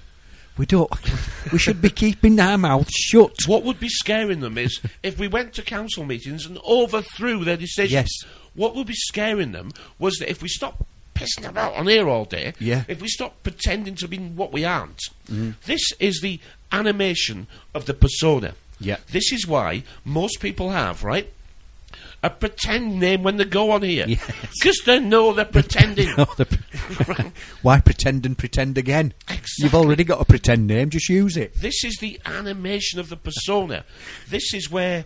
Speaker 3: We don't. We should be keeping our mouths shut.
Speaker 2: What would be scaring them is if we went to council meetings and overthrew their decisions.
Speaker 3: Yes.
Speaker 2: What would be scaring them was that if we stopped pissing about on here all day, if we stop pretending to be what we aren't, this is the animation of the persona.
Speaker 3: Yeah.
Speaker 2: This is why most people have, right, a pretend name when they go on here. Because they know they're pretending.
Speaker 3: Why pretend and pretend again?
Speaker 2: Exactly.
Speaker 3: You've already got a pretend name, just use it.
Speaker 2: This is the animation of the persona. This is where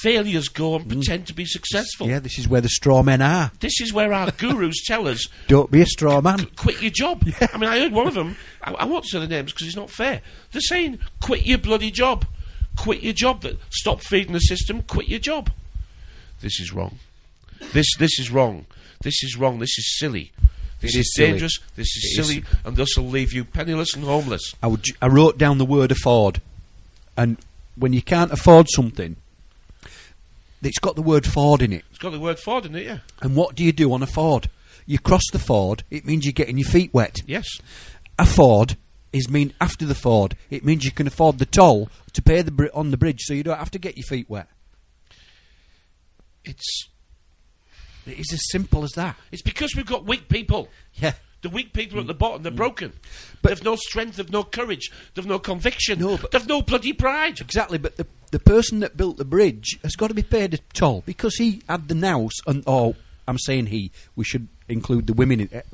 Speaker 2: failures go and pretend to be successful.
Speaker 3: Yeah, this is where the straw men are.
Speaker 2: This is where our gurus tell us,
Speaker 3: don't be a straw man.
Speaker 2: Quit your job. I mean, I heard one of them, I won't say the names because it's not fair. They're saying, quit your bloody job. Quit your job. Stop feeding the system. Quit your job. This is wrong. This is wrong. This is wrong. This is silly. This is dangerous. This is silly, and this will leave you penniless and homeless.
Speaker 3: I wrote down the word afford, and when you can't afford something, it's got the word Ford in it.
Speaker 2: It's got the word Ford in it, yeah.
Speaker 3: And what do you do on a Ford? You cross the Ford, it means you're getting your feet wet.
Speaker 2: Yes.
Speaker 3: Afford mean after the Ford. It means you can afford the toll to pay on the bridge, so you don't have to get your feet wet. It is as simple as that.
Speaker 2: It's because we've got weak people.
Speaker 3: Yeah.
Speaker 2: The weak people are at the bottom, they're broken. But they've no strength, they've no courage, they've no conviction, they've no bloody pride.
Speaker 3: Exactly, but the person that built the bridge has got to be paid a toll because he had the nous, and I'm saying we should include the women in it.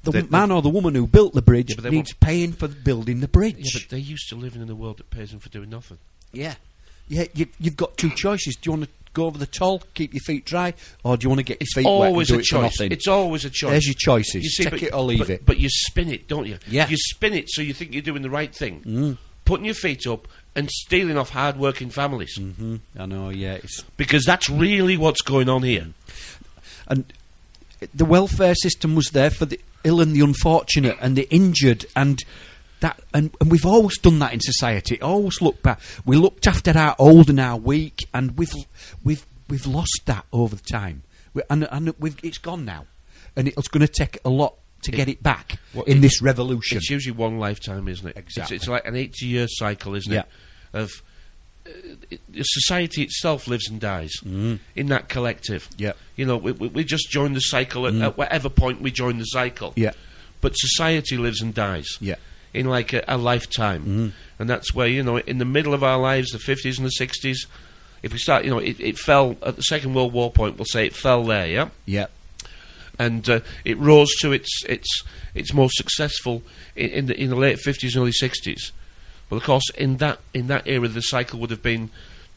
Speaker 3: The man or the woman who built the bridge needs paying for building the bridge.
Speaker 2: Yeah, but they're used to living in a world that pays them for doing nothing.
Speaker 3: Yeah. Yeah, you've got two choices. Do you want to go over the toll, keep your feet dry, or do you want to get your feet wet and do it for nothing?
Speaker 2: It's always a choice.
Speaker 3: There's your choices.
Speaker 2: You see,
Speaker 3: take it or leave it.
Speaker 2: But you spin it, don't you?
Speaker 3: Yeah.
Speaker 2: You spin it so you think you're doing the right thing. Putting your feet up and stealing off hard-working families.
Speaker 3: I know, yeah.
Speaker 2: Because that's really what's going on here.
Speaker 3: And the welfare system was there for the ill and the unfortunate and the injured, and we've always done that in society. Always look back. We looked after our old and our weak, and we've lost that over the time. It's gone now, and it's going to take a lot to get it back in this revolution.
Speaker 2: It's usually one lifetime, isn't it?
Speaker 3: Exactly.
Speaker 2: It's like an 80-year cycle, isn't it? Of society itself lives and dies in that collective.
Speaker 3: Yeah.
Speaker 2: You know, we just join the cycle at whatever point we join the cycle.
Speaker 3: Yeah.
Speaker 2: But society lives and dies.
Speaker 3: Yeah.
Speaker 2: In like a lifetime. And that's where, you know, in the middle of our lives, the 50s and the 60s, if we start, you know, it fell at the Second World War point, we'll say it fell there, yeah?
Speaker 3: Yeah.
Speaker 2: And it rose to its most successful in the late 50s and early 60s. Well, of course, in that era, the cycle would have been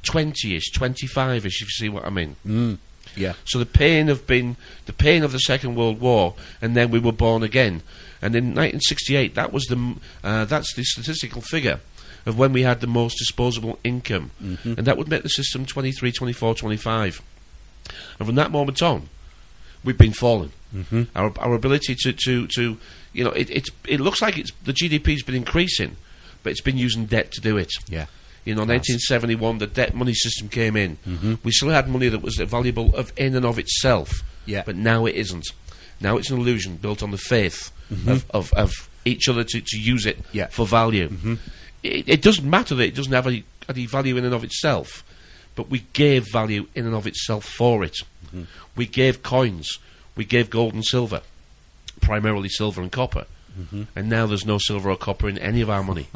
Speaker 2: 20-ish, 25-ish, if you see what I mean.
Speaker 3: Yeah.
Speaker 2: So the pain of the Second World War, and then we were born again. And in 1968, that's the statistical figure of when we had the most disposable income. And that would make the system 23, 24, 25. And from that moment on, we've been falling. Our ability to you know, it looks like the GDP's been increasing, but it's been using debt to do it.
Speaker 3: Yeah.
Speaker 2: You know, 1971, the debt money system came in. We still had money that was valuable in and of itself.
Speaker 3: Yeah.
Speaker 2: But now it isn't. Now it's an illusion built on the faith of each other to use it for value. It doesn't matter that it doesn't have any value in and of itself, but we gave value in and of itself for it. We gave coins. We gave gold and silver, primarily silver and copper. And now there's no silver or copper in any of our money.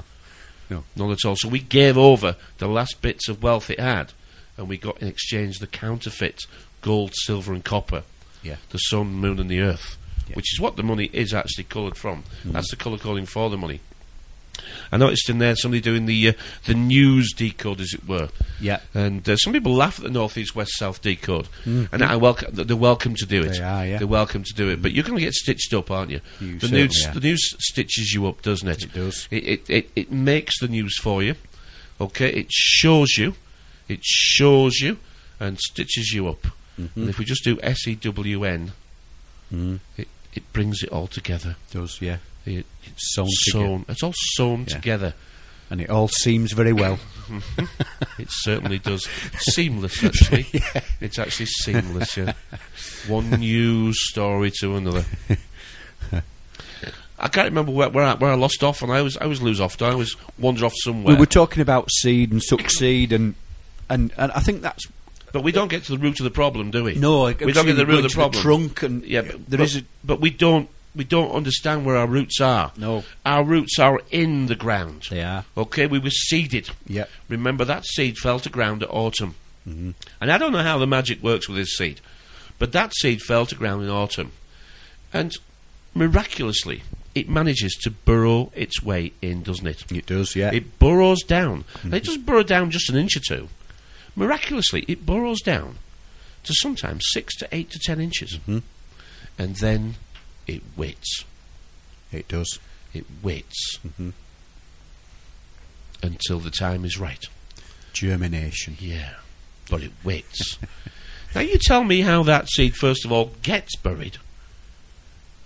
Speaker 3: No.
Speaker 2: None at all. So we gave over the last bits of wealth it had, and we got in exchange the counterfeit gold, silver and copper.
Speaker 3: Yeah.
Speaker 2: The sun, moon and the earth, which is what the money is actually coloured from. That's the colour coding for the money. I noticed in there somebody doing the news decode, as it were.
Speaker 3: Yeah.
Speaker 2: And some people laugh at the North East West South decode, and they're welcome to do it.
Speaker 3: They are, yeah.
Speaker 2: They're welcome to do it. But you're going to get stitched up, aren't you? The news stitches you up, doesn't it?
Speaker 3: It does.
Speaker 2: It makes the news for you. Okay, it shows you, and stitches you up. And if we just do SEWN, it brings it all together.
Speaker 3: It does, yeah.
Speaker 2: It's all sewn together.
Speaker 3: And it all seems very well.
Speaker 2: It certainly does. Seamless, actually. It's actually seamless, yeah. One news story to another. I can't remember where I lost off, and I was lose off. I was wander off somewhere.
Speaker 3: We were talking about seed and succeed, and I think that's.
Speaker 2: But we don't get to the root of the problem, do we?
Speaker 3: No,
Speaker 2: we don't get to the root of the problem.
Speaker 3: The trunk, and
Speaker 2: but we don't understand where our roots are.
Speaker 3: No,
Speaker 2: our roots are in the ground.
Speaker 3: They are.
Speaker 2: Okay, we were seeded.
Speaker 3: Yeah.
Speaker 2: Remember, that seed fell to ground at autumn. And I don't know how the magic works with this seed, but that seed fell to ground in autumn, and miraculously, it manages to burrow its way in, doesn't it?
Speaker 3: It does, yeah.
Speaker 2: It burrows down. And it doesn't burrow down just an inch or two. Miraculously, it burrows down to sometimes 6 to 8 to 10 inches. And then it waits.
Speaker 3: It does.
Speaker 2: It waits. Until the time is right.
Speaker 3: Germination.
Speaker 2: Yeah. But it waits. Now, you tell me how that seed, first of all, gets buried.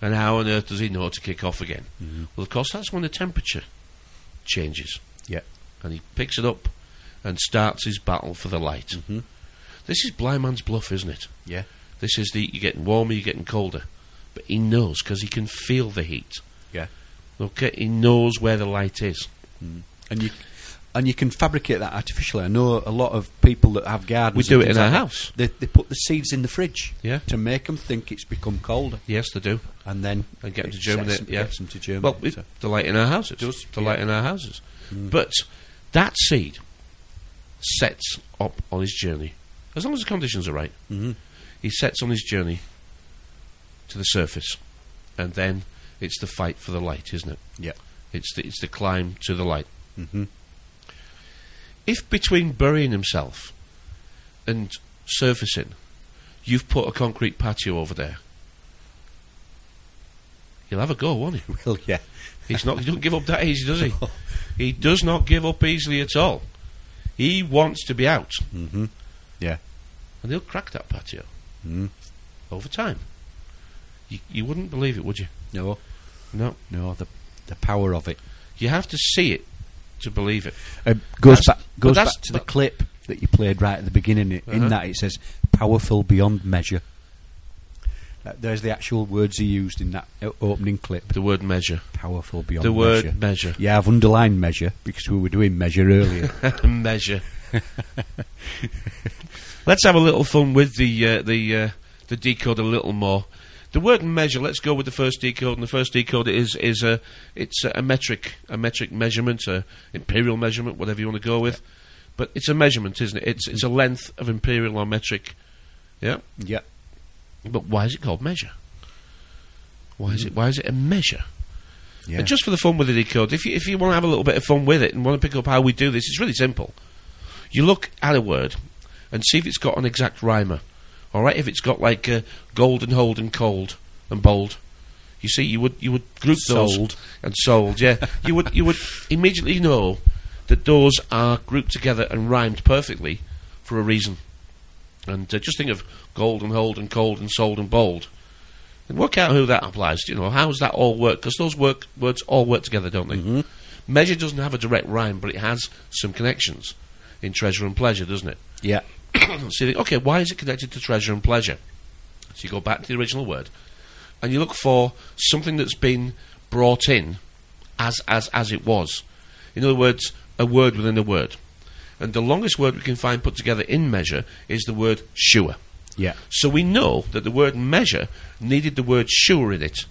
Speaker 2: And how on earth does he know to kick off again? Well, of course, that's when the temperature changes.
Speaker 3: Yeah.
Speaker 2: And he picks it up and starts his battle for the light. This is blind man's bluff, isn't it?
Speaker 3: Yeah.
Speaker 2: This is you're getting warmer, you're getting colder. But he knows, because he can feel the heat.
Speaker 3: Yeah.
Speaker 2: Okay, he knows where the light is.
Speaker 3: And you can fabricate that artificially. I know a lot of people that have gardens.
Speaker 2: We do it in our house.
Speaker 3: They put the seeds in the fridge,
Speaker 2: yeah,
Speaker 3: to make them think it's become colder.
Speaker 2: Yes, they do.
Speaker 3: And then
Speaker 2: get them to germinate. Yeah,
Speaker 3: gets them to germinate.
Speaker 2: Well, the light in our houses. It does. The light in our houses. But that seed sets up on his journey, as long as the conditions are right. He sets on his journey to the surface, and then it's the fight for the light, isn't it?
Speaker 3: Yeah.
Speaker 2: It's the climb to the light. If between burying himself and surfacing, you've put a concrete patio over there, he'll have a go, won't he?
Speaker 3: Well, yeah.
Speaker 2: He doesn't give up that easy, does he? He does not give up easily at all. He wants to be out.
Speaker 3: Yeah.
Speaker 2: And he'll crack that patio over time. You wouldn't believe it, would you?
Speaker 3: No.
Speaker 2: No.
Speaker 3: No, the power of it.
Speaker 2: You have to see it to believe it.
Speaker 3: Goes back to the clip that you played right at the beginning. In that it says, powerful beyond measure. There's the actual words he used in that opening clip.
Speaker 2: The word measure.
Speaker 3: Powerful beyond
Speaker 2: the
Speaker 3: measure.
Speaker 2: Word measure.
Speaker 3: Yeah, I've underlined measure because we were doing measure earlier.
Speaker 2: Measure. Let's have a little fun with the decode a little more. The word measure. Let's go with the first decode. And the first decode is a metric measurement, imperial measurement, whatever you want to go with. But it's a measurement, isn't it? It's a length of imperial or metric. Yeah.
Speaker 3: Yeah.
Speaker 2: But why is it called measure? Why is it a measure?
Speaker 3: Yeah.
Speaker 2: And just for the fun with the decode, if you want to have a little bit of fun with it and want to pick up how we do this, it's really simple. You look at a word and see if it's got an exact rhymer. All right, if it's got like gold and hold and cold and bold, you see, you would group those and sold. Yeah, you would immediately know that those are grouped together and rhymed perfectly for a reason. And just think of gold and hold and cold and sold and bold, and work out who that applies to. You know, how does that all work? Because those words all work together, don't they? Measure doesn't have a direct rhyme, but it has some connections in treasure and pleasure, doesn't it?
Speaker 3: Yeah.
Speaker 2: So you think, okay, why is it connected to treasure and pleasure? So you go back to the original word, and you look for something that's been brought in as it was. In other words, a word within a word. And the longest word we can find put together in measure is the word sure.
Speaker 3: Yeah.
Speaker 2: So we know that the word measure needed the word sure in it,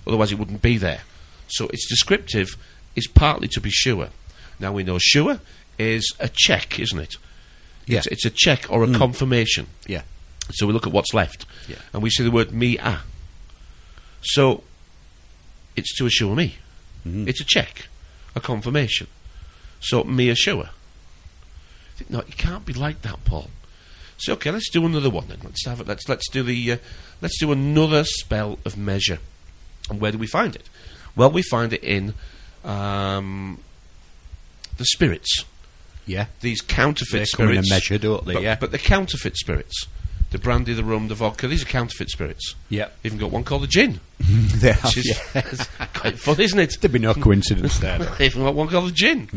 Speaker 2: otherwise it wouldn't be there. So its descriptive is partly to be sure. Now we know sure is a check, isn't it?
Speaker 3: Yeah.
Speaker 2: It's a check or a confirmation.
Speaker 3: Yeah.
Speaker 2: So we look at what's left.
Speaker 3: Yeah.
Speaker 2: And we see the word me-a. So it's to assure me. It's a check, a confirmation. So me assure. No, it can't be like that, Paul. So okay, let's do another one then. Let's do another spell of measure. And where do we find it? Well, we find it in the spirits.
Speaker 3: Yeah.
Speaker 2: These counterfeit
Speaker 3: they
Speaker 2: spirits.
Speaker 3: Come in a measure, don't they?
Speaker 2: But the counterfeit spirits. The brandy, the rum, the vodka, these are counterfeit spirits.
Speaker 3: Yeah.
Speaker 2: Even got one called the gin.
Speaker 3: They have, yes.
Speaker 2: quite fun, isn't it?
Speaker 3: There'd be no coincidence there.
Speaker 2: Even like one called the gin.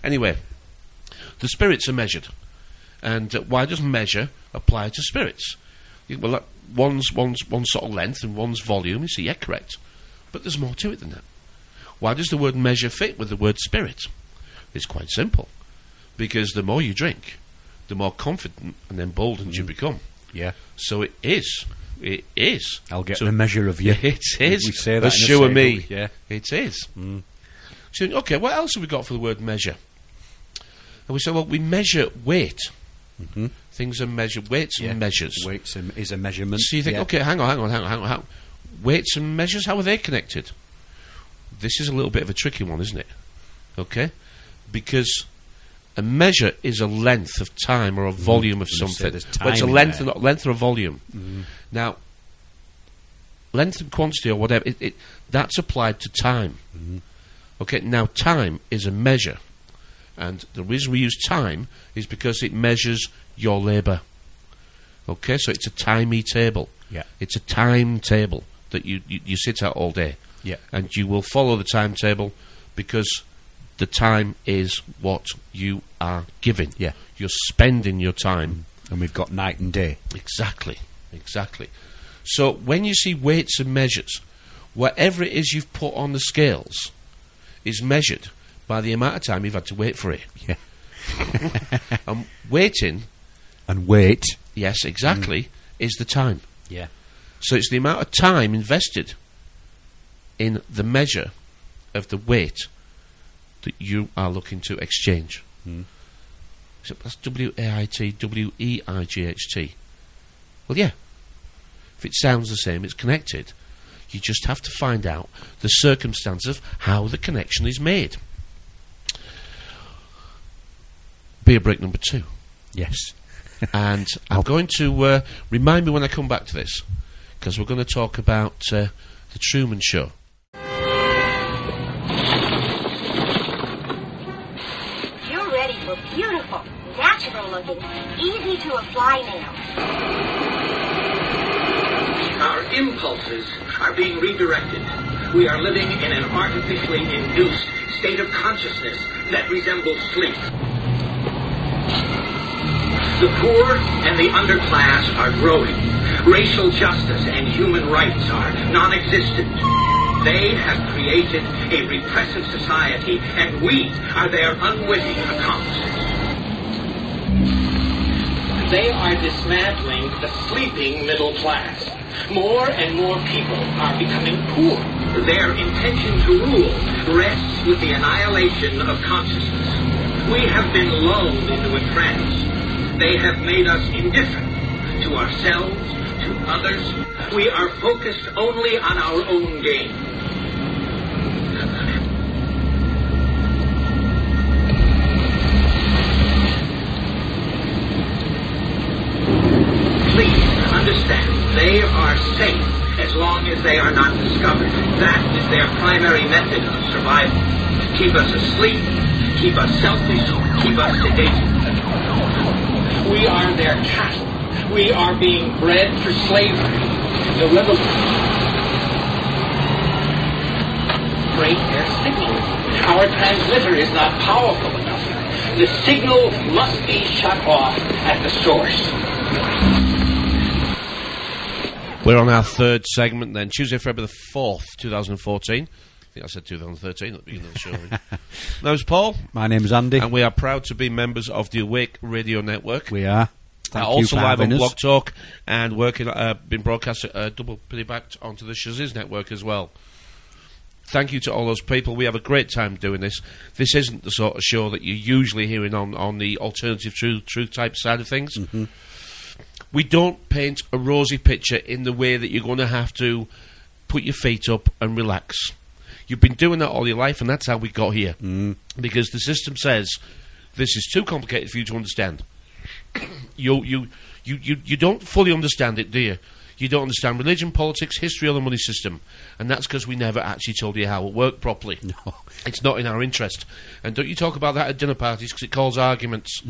Speaker 2: Anyway, the spirits are measured. And why does measure apply to spirits? Well, like one's one sort of length and one's volume. You see, yeah, correct. But there's more to it than that. Why does the word measure fit with the word spirit? It's quite simple. Because the more you drink, the more confident and emboldened you become.
Speaker 3: Yeah.
Speaker 2: So it is. It is.
Speaker 3: I'll get the measure of you.
Speaker 2: It is.
Speaker 3: We say that
Speaker 2: a shoe of me.
Speaker 3: Yeah.
Speaker 2: It is. So, okay, what else have we got for the word measure? And we say, well, we measure weight. Things are measured. Weights and measures.
Speaker 3: Weights is a measurement.
Speaker 2: So you think, okay, hang on. Weights and measures, how are they connected? This is a little bit of a tricky one, isn't it? Okay? Because a measure is a length of time or a volume of something. Well, it's a length or a volume. Now, length and quantity or whatever, that's applied to time. Okay, now time is a measure. And the reason we use time is because it measures your labour. Okay, so it's a timey table.
Speaker 3: Yeah.
Speaker 2: It's a timetable that you sit at all day.
Speaker 3: Yeah.
Speaker 2: And you will follow the timetable because the time is what you are giving.
Speaker 3: Yeah.
Speaker 2: You're spending your time.
Speaker 3: And we've got night and day.
Speaker 2: Exactly. So when you see weights and measures, whatever it is you've put on the scales is measured by the amount of time you've had to wait for it.
Speaker 3: Yeah.
Speaker 2: And waiting...
Speaker 3: And wait.
Speaker 2: Yes, exactly, is the time.
Speaker 3: Yeah.
Speaker 2: So it's the amount of time invested in the measure of the weight that you are looking to exchange. So that's W-A-I-T, W-E-I-G-H-T. Well, yeah. If it sounds the same, it's connected. You just have to find out the circumstance of how the connection is made. Beer break number 2.
Speaker 3: Yes.
Speaker 2: And I'm going to remind me when I come back to this, because we're going to talk about the Truman Show.
Speaker 8: You're ready for beautiful, natural-looking, easy-to-apply nails.
Speaker 9: Our impulses are being redirected. We are living in an artificially induced state of consciousness that resembles sleep. The poor and the underclass are growing. Racial justice and human rights are non-existent. They have created a repressive society, and we are their unwitting accomplices. They are dismantling the sleeping middle class. More and more people are becoming poor. Their intention to rule rests with the annihilation of consciousness. We have been lulled into a trance. They have made us indifferent to ourselves, to others. We are focused only on our own gain. Please understand, they are safe as long as they are not discovered. That is their primary method of survival. Keep us asleep, keep us selfish, keep us sedated. We are their cattle. We are being bred for slavery. The revolution. Break their signal. Our transmitter is not powerful enough. The signal must be shut off at the source.
Speaker 2: We're on our third segment then, Tuesday, February the 4th, 2014. I think I said 2013 at the beginning of the show. My name's Paul.
Speaker 3: My name's Andy.
Speaker 2: And we are proud to be members of the Awake Radio Network.
Speaker 3: We are. Thank you
Speaker 2: also
Speaker 3: for
Speaker 2: live on
Speaker 3: having us.
Speaker 2: Blog Talk and working, been broadcast double piggybacked onto the Shaziz Network as well. Thank you to all those people. We have a great time doing this. This isn't the sort of show that you're usually hearing on the alternative truth type side of things. We don't paint a rosy picture in the way that you're going to have to put your feet up and relax. You've been doing that all your life, and that's how we got here. Because the system says this is too complicated for you to understand. You don't fully understand it, do you? You don't understand religion, politics, history, or the money system. And that's because we never actually told you how it worked properly.
Speaker 3: No.
Speaker 2: It's not in our interest. And don't you talk about that at dinner parties because it causes arguments.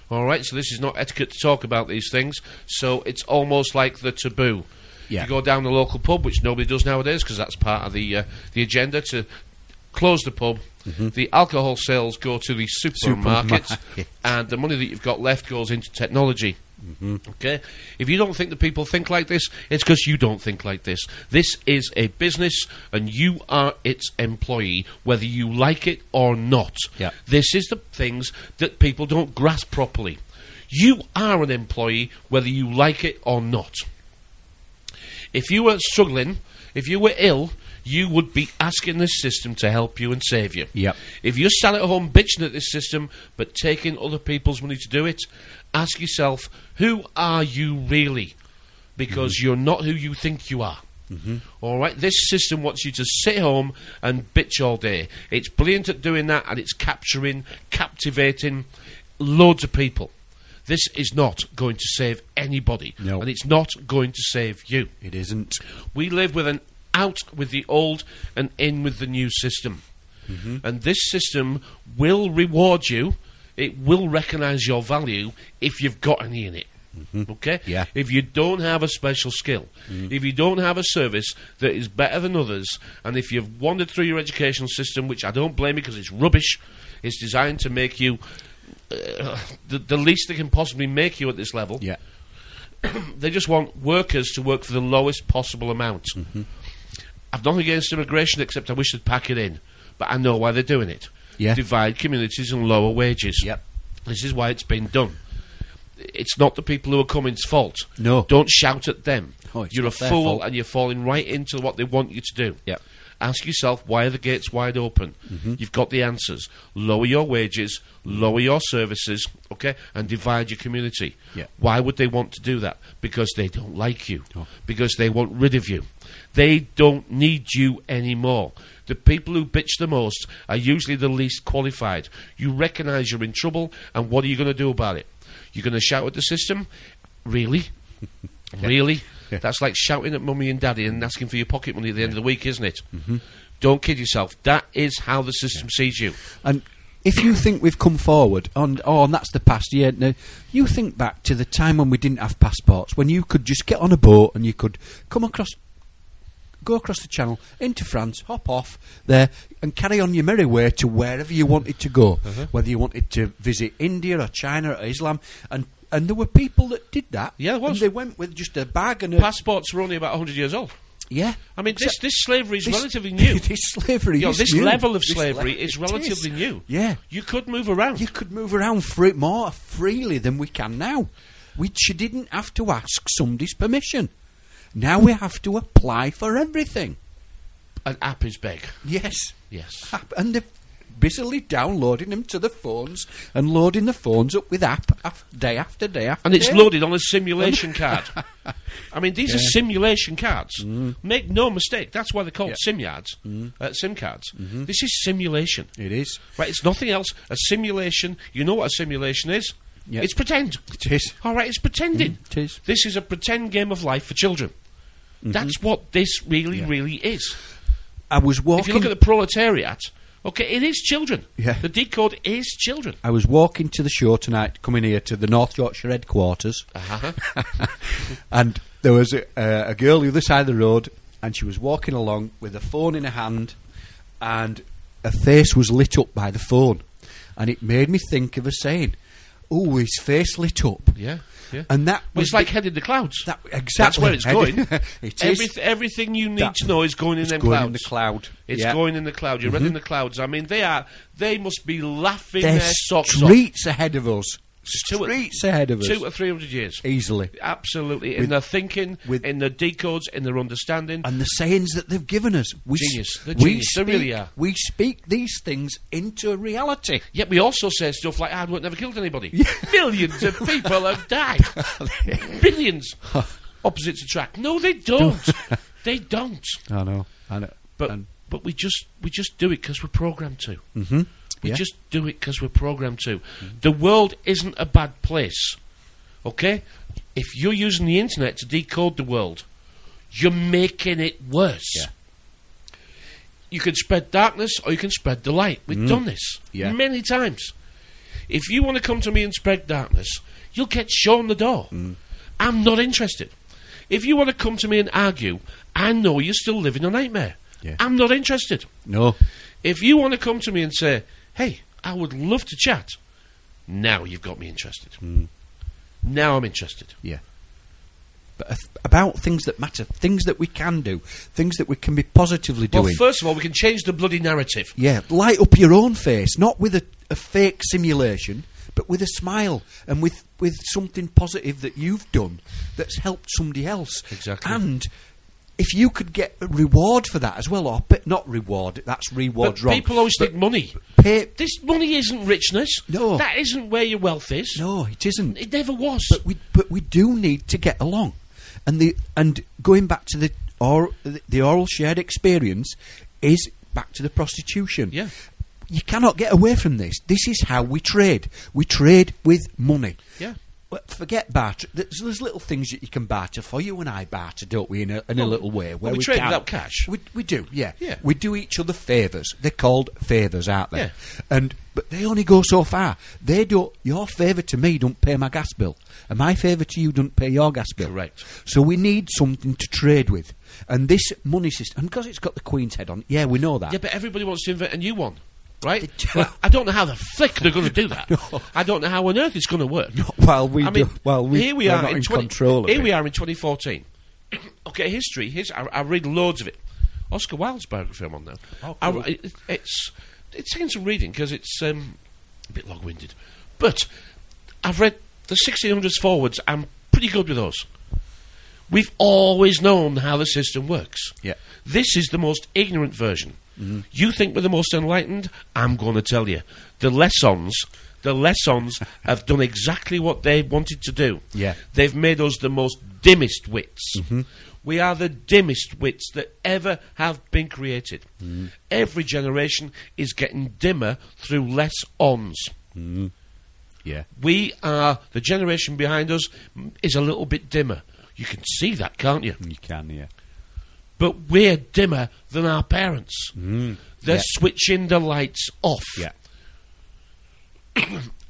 Speaker 2: All right, so this is not etiquette to talk about these things. So it's almost like the taboo.
Speaker 3: Yeah.
Speaker 2: You go down the local pub, which nobody does nowadays because that's part of the agenda to close the pub. The alcohol sales go to the supermarkets, and the money that you've got left goes into technology. Okay? If you don't think that people think like this, it's because you don't think like this. This is a business, and you are its employee, whether you like it or not.
Speaker 3: Yeah.
Speaker 2: This is the things that people don't grasp properly. You are an employee, whether you like it or not. If you were struggling, if you were ill, you would be asking this system to help you and save you.
Speaker 3: Yep.
Speaker 2: If you're sat at home bitching at this system, but taking other people's money to do it, ask yourself, who are you really? Because you're not who you think you are. All right? This system wants you to sit home and bitch all day. It's brilliant at doing that, and it's captivating loads of people. This is not going to save anybody.
Speaker 3: No.
Speaker 2: And it's not going to save you.
Speaker 3: It isn't.
Speaker 2: We live with an out with the old and in with the new system. And this system will reward you. It will recognise your value if you've got any in it. Okay?
Speaker 3: Yeah.
Speaker 2: If you don't have a special skill, if you don't have a service that is better than others, and if you've wandered through your educational system, which I don't blame you because it's rubbish, it's designed to make you the least they can possibly make you at this level.
Speaker 3: Yeah.
Speaker 2: They just want workers to work for the lowest possible amount. I've nothing against immigration except I wish they'd pack it in. But I know why they're doing it.
Speaker 3: Yeah.
Speaker 2: Divide communities and lower wages.
Speaker 3: Yep.
Speaker 2: This is why it's been done. It's not the people who are coming's fault.
Speaker 3: No.
Speaker 2: Don't shout at them.
Speaker 3: Oh, it's
Speaker 2: You're a
Speaker 3: not their
Speaker 2: fool
Speaker 3: fault.
Speaker 2: and you're falling right into what they want you to do.
Speaker 3: Yep.
Speaker 2: Ask yourself, why are the gates wide open? You've got the answers. Lower your wages, lower your services, okay, and divide your community.
Speaker 3: Yeah.
Speaker 2: Why would they want to do that? Because they don't like you.
Speaker 3: Oh.
Speaker 2: Because they want rid of you. They don't need you anymore. The people who bitch the most are usually the least qualified. You recognise you're in trouble, and what are you going to do about it? You're going to shout at the system? Really? Really?
Speaker 3: Yeah.
Speaker 2: That's like shouting at mummy and daddy and asking for your pocket money at the end of the week, isn't it? Don't kid yourself. That is how the system sees you.
Speaker 3: And if you think we've come forward, and that's the past year, now, you think back to the time when we didn't have passports, when you could just get on a boat and you could go across the channel into France, hop off there, and carry on your merry way to wherever you wanted to go, whether you wanted to visit India or China or Islam, and there were people that did that.
Speaker 2: Yeah, there was.
Speaker 3: And they went with just a bag and a...
Speaker 2: Passports were only about 100 years old.
Speaker 3: Yeah.
Speaker 2: I mean, this slavery is relatively new.
Speaker 3: This slavery
Speaker 2: You know,
Speaker 3: is
Speaker 2: this
Speaker 3: new.
Speaker 2: level of
Speaker 3: This
Speaker 2: slavery
Speaker 3: le-
Speaker 2: is
Speaker 3: it
Speaker 2: relatively new.
Speaker 3: Yeah.
Speaker 2: You could move around.
Speaker 3: You could move around more freely than we can now. You didn't have to ask somebody's permission. Now we have to apply for everything.
Speaker 2: An app is big.
Speaker 3: Yes.
Speaker 2: Yes.
Speaker 3: And they're busily downloading them to the phones and loading the phones up with app day after day after
Speaker 2: And it's
Speaker 3: day.
Speaker 2: loaded on a simulation card. I mean, these are simulation cards. Make no mistake. That's why they're called SIM cards. This is simulation.
Speaker 3: It is.
Speaker 2: Right, it's nothing else. A simulation, you know what a simulation is?
Speaker 3: Yeah.
Speaker 2: It's pretend.
Speaker 3: It is.
Speaker 2: All right, it's pretending.
Speaker 3: It is.
Speaker 2: This is a pretend game of life for children. That's what this really is.
Speaker 3: I was walking...
Speaker 2: If you look at the proletariat, okay, it is children.
Speaker 3: Yeah.
Speaker 2: The decode is children.
Speaker 3: I was walking to the show tonight, coming here to the North Yorkshire headquarters, and there was a girl the other side of the road, and she was walking along with a phone in her hand, and her face was lit up by the phone, and it made me think of her saying, "Oh, his face lit up."
Speaker 2: Yeah. Yeah.
Speaker 3: And that
Speaker 2: well,
Speaker 3: was
Speaker 2: it's like heading the clouds.
Speaker 3: Exactly.
Speaker 2: That's where it's going.
Speaker 3: It is.
Speaker 2: Everything you need to know is going in them
Speaker 3: going
Speaker 2: clouds.
Speaker 3: in the cloud.
Speaker 2: It's going in the cloud. You're reading the clouds. I mean, they must be laughing
Speaker 3: They're
Speaker 2: their socks off.
Speaker 3: streets ahead of us. Streets ahead of us.
Speaker 2: 200 or 300 years.
Speaker 3: Easily.
Speaker 2: Absolutely. In their thinking, in their decodes, in their understanding.
Speaker 3: And the sayings that they've given us.
Speaker 2: Genius. They're genius. They really are.
Speaker 3: We speak these things into reality.
Speaker 2: Yet we also say stuff like, hard work never killed anybody. Billions of people have died. Billions. Opposites attract. No, they don't. They don't.
Speaker 3: I know.
Speaker 2: But we just do it because we're programmed to. We
Speaker 3: Yeah.
Speaker 2: just do it because we're programmed to. The world isn't a bad place, okay? If you're using the internet to decode the world, you're making it worse.
Speaker 3: Yeah.
Speaker 2: You can spread darkness or you can spread the light. We've done this many times. If you want to come to me and spread darkness, you'll get shown the door. I'm not interested. If you want to come to me and argue, I know you're still living a nightmare.
Speaker 3: Yeah.
Speaker 2: I'm not interested.
Speaker 3: No.
Speaker 2: If you want to come to me and say, hey, I would love to chat, now you've got me interested. Now I'm interested.
Speaker 3: Yeah. But about things that matter, things that we can do, things that we can be positively doing.
Speaker 2: Well, first of all, we can change the bloody narrative.
Speaker 3: Yeah, light up your own face, not with a fake simulation, but with a smile and with something positive that you've done that's helped somebody else.
Speaker 2: Exactly.
Speaker 3: And if you could get a reward for that as well, or not reward, that's reward's
Speaker 2: But
Speaker 3: wrong.
Speaker 2: people always
Speaker 3: But
Speaker 2: think money. This money isn't richness.
Speaker 3: No.
Speaker 2: That isn't where your wealth is.
Speaker 3: No, it isn't.
Speaker 2: It never was.
Speaker 3: But we do need to get along. And going back to the oral shared experience is back to the prostitution.
Speaker 2: Yeah.
Speaker 3: You cannot get away from this. This is how we trade. We trade with money.
Speaker 2: Yeah.
Speaker 3: Well, forget barter. There's little things that you can barter for. You and I barter, don't we, in a little way. Where
Speaker 2: we trade without cash.
Speaker 3: We do, yeah.
Speaker 2: Yeah.
Speaker 3: We do each other favours. They're called favours, aren't they?
Speaker 2: Yeah.
Speaker 3: But they only go so far. They don't. Your favour to me don't pay my gas bill, and my favour to you don't pay your gas bill.
Speaker 2: Correct.
Speaker 3: So we need something to trade with, and this money system, and because it's got the Queen's head on it, yeah, we know that.
Speaker 2: Yeah, but everybody wants to invent a new one. Right? Well, I don't know how the flick they're going to do that.
Speaker 3: No.
Speaker 2: I don't know how on earth it's going to work.
Speaker 3: No,
Speaker 2: here we are
Speaker 3: in control of it.
Speaker 2: Here we are in 2014. Okay, history. I read loads of it. Oscar Wilde's biography I'm on now.
Speaker 3: Oh, cool.
Speaker 2: It's taking some reading because it's a bit long-winded. But I've read the 1600s forwards. I'm pretty good with those. We've always known how the system works.
Speaker 3: Yeah.
Speaker 2: This is the most ignorant version. Mm-hmm. You think we're the most enlightened? I'm going to tell you. The lessons have done exactly what they wanted to do.
Speaker 3: Yeah.
Speaker 2: They've made us the most dimmest wits.
Speaker 3: Mm-hmm.
Speaker 2: We are the dimmest wits that ever have been created.
Speaker 3: Mm-hmm.
Speaker 2: Every generation is getting dimmer through less ons.
Speaker 3: Mm-hmm. Yeah.
Speaker 2: We are, the generation behind us is a little bit dimmer. You can see that, can't you?
Speaker 3: You can, yeah.
Speaker 2: But we're dimmer than our parents.
Speaker 3: Mm.
Speaker 2: They're
Speaker 3: Yeah.
Speaker 2: switching the lights off.
Speaker 3: Yeah.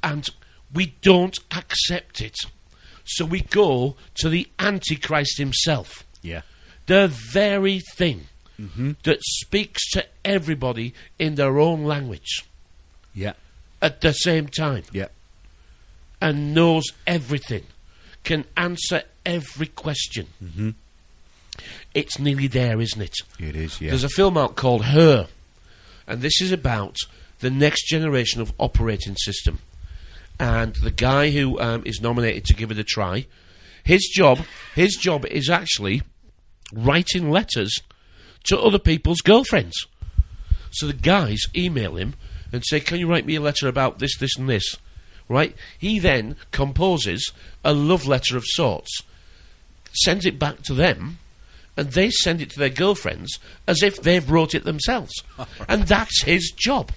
Speaker 2: And we don't accept it. So we go to the Antichrist himself.
Speaker 3: Yeah.
Speaker 2: The very thing
Speaker 3: Mm-hmm.
Speaker 2: that speaks to everybody in their own language
Speaker 3: Yeah.
Speaker 2: at the same time.
Speaker 3: Yeah.
Speaker 2: And knows everything. Can answer every question.
Speaker 3: Mm-hmm.
Speaker 2: It's nearly there, isn't it?
Speaker 3: It is, yeah.
Speaker 2: There's a film out called Her, and this is about the next generation of operating system. And the guy who is nominated to give it a try, his job is actually writing letters to other people's girlfriends. So the guys email him and say, can you write me a letter about this, this and this? Right? He then composes a love letter of sorts, sends it back to them, and they send it to their girlfriends as if they've wrote it themselves. And that's his job.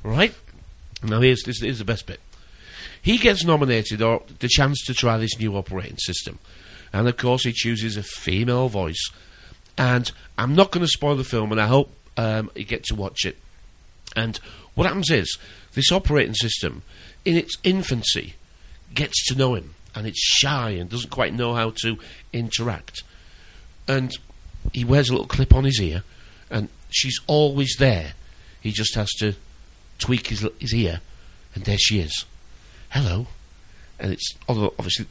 Speaker 2: Right? Now here's the best bit. He gets nominated, or the chance to try this new operating system. And of course he chooses a female voice. And I'm not going to spoil the film, and I hope you get to watch it. And what happens is, this operating system, in its infancy, gets to know him. And it's shy and doesn't quite know how to interact. And he wears a little clip on his ear, and she's always there. He just has to tweak his ear, and there she is. Hello. And it's obviously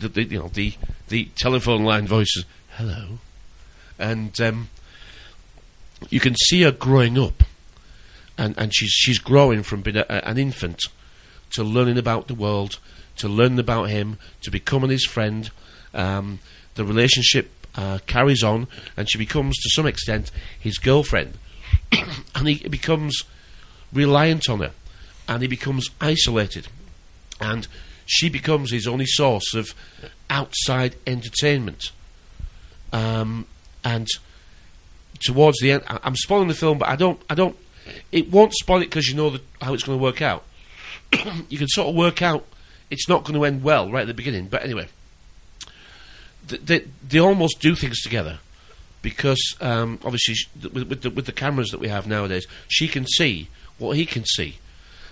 Speaker 2: the telephone line voices. Hello. And you can see her growing up, and she's growing from being an infant to learning about the world, to learning about him, to becoming his friend. The relationship carries on, and she becomes, to some extent, his girlfriend. And he becomes reliant on her, and he becomes isolated. And she becomes his only source of outside entertainment. And towards the end, I'm spoiling the film, but I don't. It won't spoil it because you know how it's going to work out. You can sort of work out it's not going to end well right at the beginning. But anyway, they almost do things together because obviously with the cameras that we have nowadays, she can see what he can see.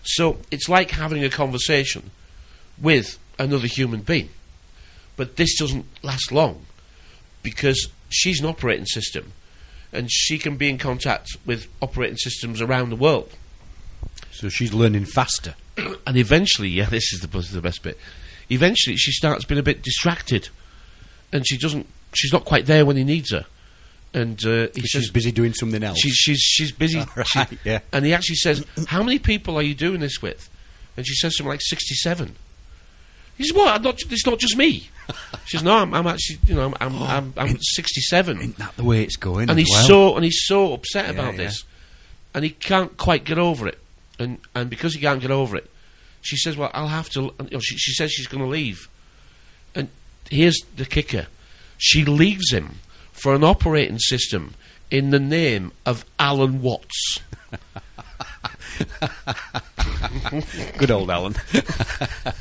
Speaker 2: So it's like having a conversation with another human being. But this doesn't last long because she's an operating system, and she can be in contact with operating systems around the world.
Speaker 3: So she's learning faster.
Speaker 2: And eventually, this is the best bit. Eventually, she starts being a bit distracted, and she's not quite there when he needs her. And
Speaker 3: she's busy doing something else.
Speaker 2: She's busy.
Speaker 3: Right, yeah.
Speaker 2: And he actually says, "How many people are you doing this with?" And she says something like 67. He says, "What? It's not just me." She says, "No, I'm actually, I'm 67."
Speaker 3: Isn't that the way it's going?
Speaker 2: And he's so upset about this, and he can't quite get over it. And because he can't get over it, she says, "Well, I'll have to." She says she's going to leave. And here's the kicker: she leaves him for an operating system in the name of Alan Watts.
Speaker 3: Good old Alan.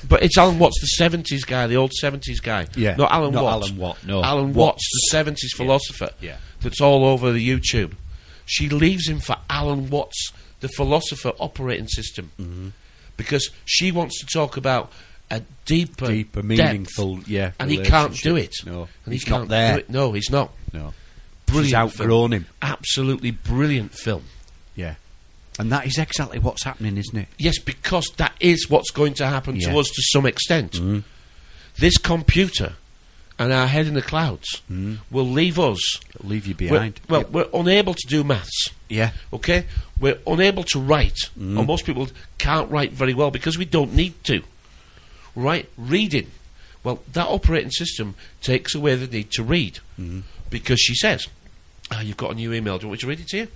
Speaker 2: But it's Alan Watts, the 70s guy, the old 70s guy.
Speaker 3: Yeah.
Speaker 2: Not Alan
Speaker 3: Not
Speaker 2: Watts.
Speaker 3: Alan Watt, no.
Speaker 2: Alan Watts, the 70s philosopher.
Speaker 3: Yeah.
Speaker 2: That's all over the YouTube. She leaves him for Alan Watts, the philosopher operating system.
Speaker 3: Mm-hmm.
Speaker 2: Because she wants to talk about a deeper,
Speaker 3: meaningful,
Speaker 2: depth, and he can't do it.
Speaker 3: No,
Speaker 2: and
Speaker 3: he's
Speaker 2: he can't
Speaker 3: not there.
Speaker 2: do it. No, he's not.
Speaker 3: No,
Speaker 2: Brilliant.
Speaker 3: She's outgrown him.
Speaker 2: Absolutely brilliant film.
Speaker 3: Yeah, and that is exactly what's happening, isn't it?
Speaker 2: Yes, because that is what's going to happen to us to some extent.
Speaker 3: Mm-hmm.
Speaker 2: This computer and our head in the clouds will leave us.
Speaker 3: It'll leave you behind.
Speaker 2: We're unable to do maths.
Speaker 3: Yeah.
Speaker 2: Okay? We're unable to write. Or most people can't write very well because we don't need to. Right? Reading. Well, that operating system takes away the need to read. Because she says, you've got a new email. Do you want me to read it to you?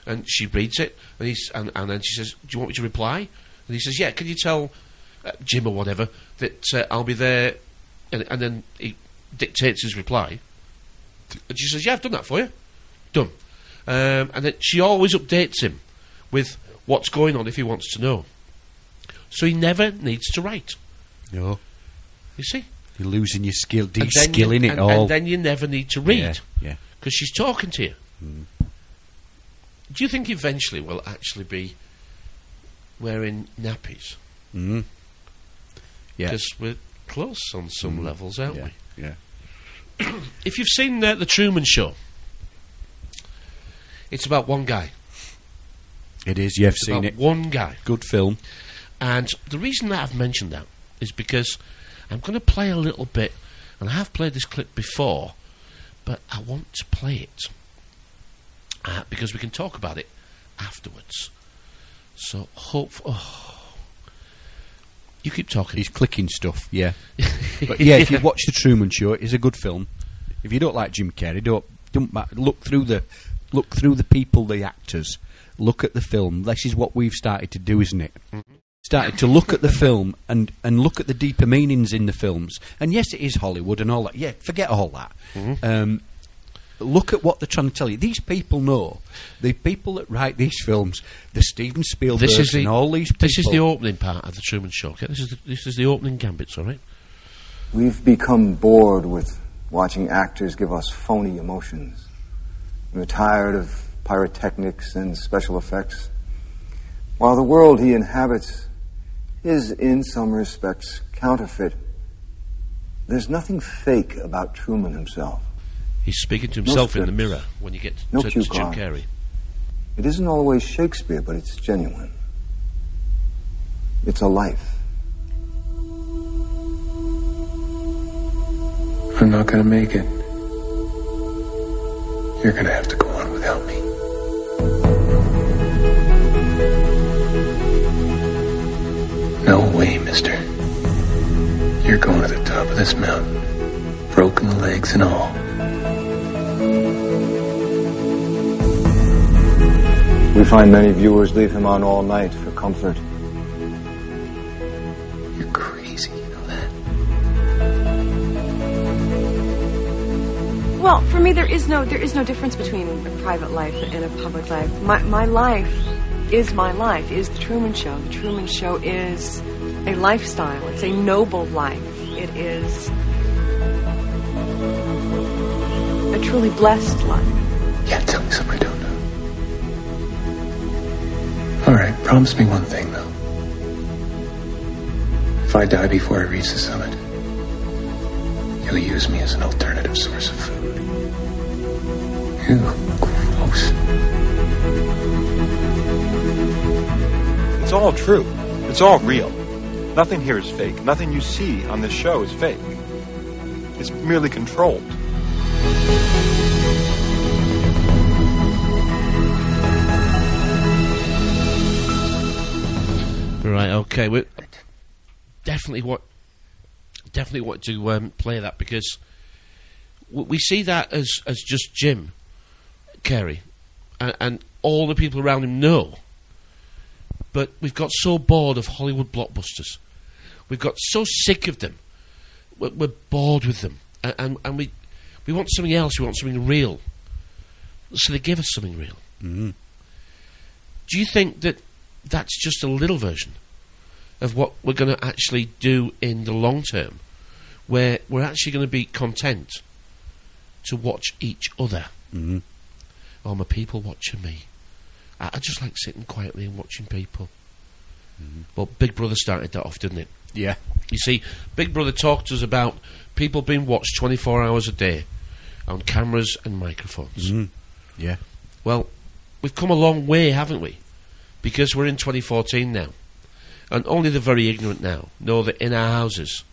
Speaker 2: And she reads it. And then she says, do you want me to reply? And he says, yeah, can you tell Jim or whatever that I'll be there? And then he dictates his reply. And she says, yeah, I've done that for you. Done. And then she always updates him with what's going on if he wants to know. So he never needs to write.
Speaker 3: No.
Speaker 2: You see?
Speaker 3: You're losing your skill, de-skilling it all.
Speaker 2: And then you never need to read.
Speaker 3: Yeah.
Speaker 2: Because she's talking to you. Do you think eventually we'll actually be wearing nappies?
Speaker 3: Yeah.
Speaker 2: Because we're close on some levels, aren't we?
Speaker 3: Yeah.
Speaker 2: If you've seen The Truman Show, it's about one guy.
Speaker 3: It is, you've seen it.
Speaker 2: One guy.
Speaker 3: Good film.
Speaker 2: And the reason that I've mentioned that is because I'm going to play a little bit, and I have played this clip before, but I want to play it because we can talk about it afterwards. So, you keep talking.
Speaker 3: He's clicking stuff, yeah. But yeah, if you watch The Truman Show, it is a good film. If you don't like Jim Carrey, don't matter. Look through the people, the actors. Look at the film. This is what we've started to do, isn't it? Started to look at the film and look at the deeper meanings in the films. And yes, it is Hollywood and all that. Yeah, forget all that. Look at what they're trying to tell you. These people know. The people that write these films, the Steven Spielberg and all these people.
Speaker 2: This is the opening part of The Truman Show. Okay? This is the opening gambits, all right?
Speaker 10: We've become bored with watching actors give us phony emotions. We're tired of pyrotechnics and special effects. While the world he inhabits is, in some respects, counterfeit, there's nothing fake about Truman himself.
Speaker 2: He's speaking to himself in the mirror when you get to Jim Carrey.
Speaker 10: It isn't always Shakespeare, but it's genuine. It's a life.
Speaker 11: I'm not going to make it. You're going to have to go on without me. No way, mister. You're going to the top of this mountain, broken the legs and all.
Speaker 10: We find many viewers leave him on all night for comfort.
Speaker 11: You're crazy, you know that?
Speaker 12: Well, for me, there is no difference between a private life and a public life. My life is my life, is The Truman Show. The Truman Show is a lifestyle. It's a noble life. It is a truly blessed life.
Speaker 11: Yeah, tell me something I don't know. All right, promise me one thing, though. If I die before I reach the summit, you'll use me as an alternative source of food. Ew, gross.
Speaker 13: It's all true. It's all real. Nothing here is fake. Nothing you see on this show is fake. It's merely controlled.
Speaker 2: Right, okay. We definitely want to play that, because we see that as just Jim Carrey, and all the people around him know. But we've got so bored of Hollywood blockbusters. We've got so sick of them. We're bored with them, and we want something else. We want something real. So they give us something real.
Speaker 3: Mm-hmm.
Speaker 2: Do you think that that's just a little version of what we're going to actually do in the long term, where we're actually going to be content to watch each other?
Speaker 3: Mm-hmm.
Speaker 2: Oh, my people watching me. I just like sitting quietly and watching people.
Speaker 3: Mm-hmm.
Speaker 2: Well, Big Brother started that off, didn't it?
Speaker 3: Yeah.
Speaker 2: You see, Big Brother talked to us about people being watched 24 hours a day on cameras and microphones.
Speaker 3: Mm-hmm. Yeah.
Speaker 2: Well, we've come a long way, haven't we? Because we're in 2014 now. And only the very ignorant now know that in our houses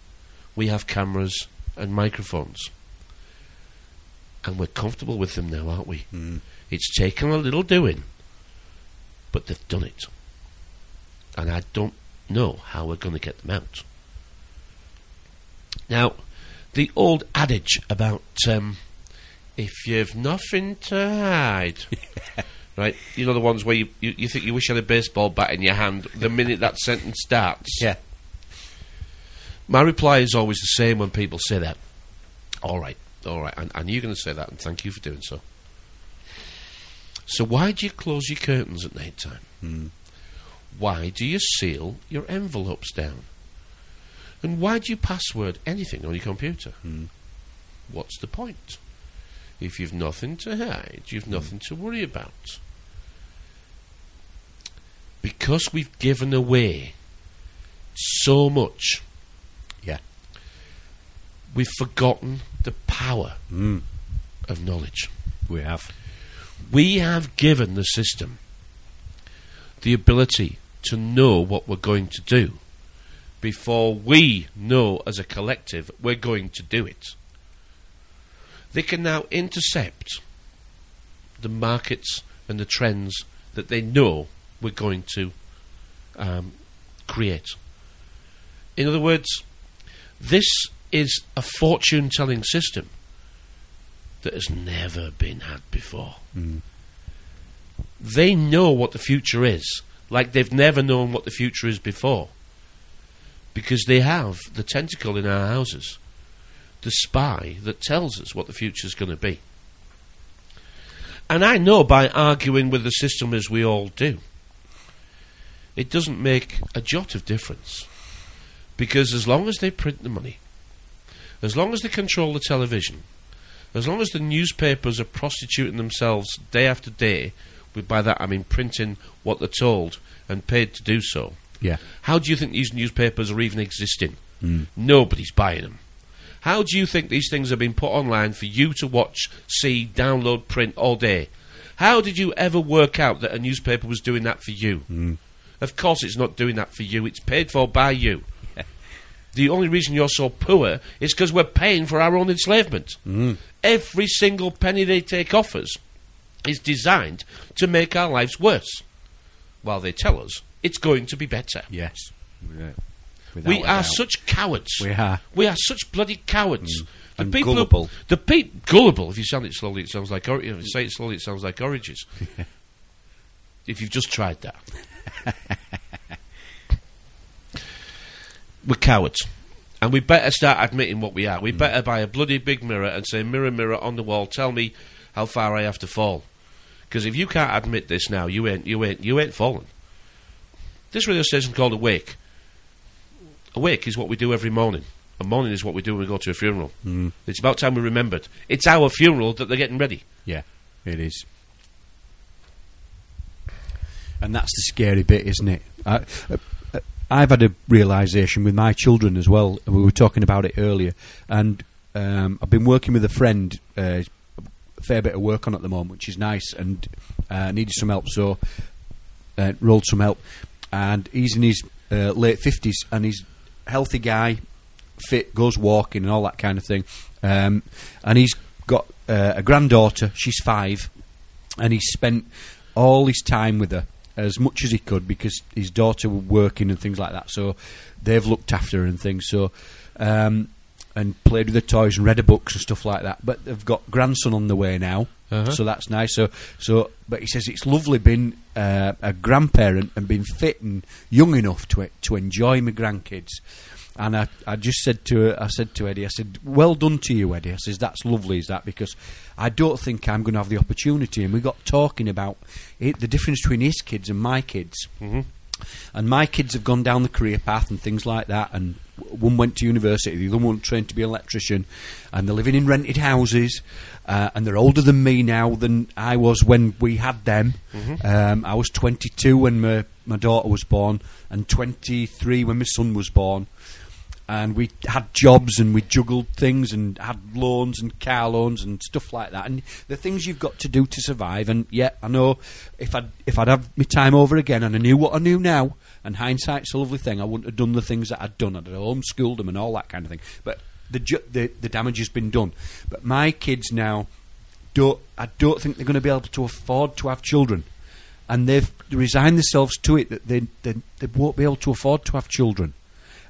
Speaker 2: we have cameras and microphones. And we're comfortable with them now, aren't we?
Speaker 3: Mm.
Speaker 2: It's taken a little doing, but they've done it. And I don't know how we're going to get them out. Now, the old adage about if you've nothing to hide... Right, you know the ones where you think you wish you had a baseball bat in your hand the minute that sentence starts?
Speaker 3: Yeah.
Speaker 2: My reply is always the same when people say that. All right, I knew you were going to say that, and thank you for doing so. So why do you close your curtains at night time?
Speaker 3: Mm.
Speaker 2: Why do you seal your envelopes down? And why do you password anything on your computer?
Speaker 3: Mm.
Speaker 2: What's the point? If you've nothing to hide, you've nothing to worry about. Because we've given away so much,
Speaker 3: yeah,
Speaker 2: we've forgotten the power of knowledge.
Speaker 3: We have.
Speaker 2: We have given the system the ability to know what we're going to do before we know as a collective we're going to do it. They can now intercept the markets and the trends that they know we're going to create. In other words, this is a fortune-telling system that has never been had before.
Speaker 3: Mm.
Speaker 2: They know what the future is, like they've never known what the future is before, because they have the tentacle in our houses, the spy that tells us what the future is going to be. And I know by arguing with the system as we all do, it doesn't make a jot of difference. Because as long as they print the money, as long as they control the television, as long as the newspapers are prostituting themselves day after day, by that I mean printing what they're told and paid to do so,
Speaker 3: yeah.
Speaker 2: How do you think these newspapers are even existing?
Speaker 3: Mm.
Speaker 2: Nobody's buying them. How do you think these things have been put online for you to watch, see, download, print all day? How did you ever work out that a newspaper was doing that for you?
Speaker 3: Mm.
Speaker 2: Of course it's not doing that for you. It's paid for by you. Yeah. The only reason you're so poor is because we're paying for our own enslavement.
Speaker 3: Mm.
Speaker 2: Every single penny they take off us is designed to make our lives worse, while they tell us it's going to be better.
Speaker 3: Yes.
Speaker 2: We are such cowards.
Speaker 3: We are.
Speaker 2: We are such bloody cowards.
Speaker 3: Mm. And gullible.
Speaker 2: Gullible. If you sound it slowly, it sounds like if you say it slowly, it sounds like oranges. If you've just tried that, we're cowards, and we better start admitting what we are. We better buy a bloody big mirror and say, "Mirror, mirror on the wall, tell me how far I have to fall." Because if you can't admit this now, you ain't fallen. This radio station called Awake. Awake is what we do every morning. A morning is what we do when we go to a funeral.
Speaker 3: Mm.
Speaker 2: It's about time we remembered. It's our funeral that they're getting ready.
Speaker 3: Yeah, it is. And that's the scary bit, isn't it? I've had a realisation with my children as well. We were talking about it earlier. And I've been working with a friend fair bit of work on at the moment, which is nice, and needed some help, so rolled some help. And he's in his late 50s, and he's a healthy guy, fit, goes walking and all that kind of thing. And he's got a granddaughter, she's 5, and he spent all his time with her, as much as he could, because his daughter was working and things like that, so they've looked after her and things, so and played with the toys and read her books and stuff like that. But they've got grandson on the way now, so that's nice. So but he says it's lovely being a grandparent and being fit and young enough to enjoy my grandkids. And I just said to Eddie, I said, well done to you, Eddie. I says, that's lovely, is that, because I don't think I'm going to have the opportunity. And we got talking about the difference between his kids and my kids. Mm-hmm. And my kids have gone down the career path and things like that, and one went to university, the other one trained to be an electrician, and they're living in rented houses, and they're older than me now than I was when we had them. Mm-hmm. I was 22 when my daughter was born, and 23 when my son was born. And we had jobs and we juggled things and had loans and car loans and stuff like that. And the things you've got to do to survive. And yeah, I know if I'd have my time over again and I knew what I knew now, and hindsight's a lovely thing, I wouldn't have done the things that I'd done. I'd have homeschooled them and all that kind of thing. But the damage has been done. But my kids now, I don't think they're going to be able to afford to have children. And they've resigned themselves to it, that they won't be able to afford to have children.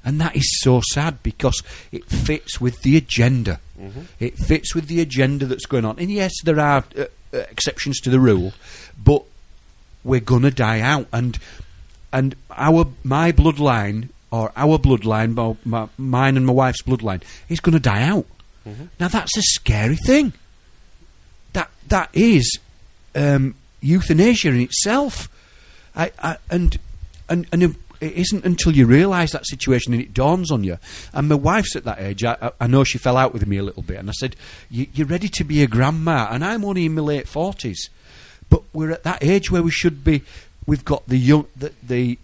Speaker 3: And that is so sad, because it fits with the agenda. Mm-hmm. It fits with the agenda that's going on. And yes, there are exceptions to the rule, but we're going to die out. And my bloodline, or our bloodline, mine and my wife's bloodline, is going to die out. Mm-hmm. Now that's a scary thing. That is euthanasia in itself. And it isn't until you realise that situation and it dawns on you. And my wife's at that age. I know she fell out with me a little bit, and I said, "You're ready to be a grandma," and I'm only in my late 40s. But we're at that age where we should be. We've got the young, the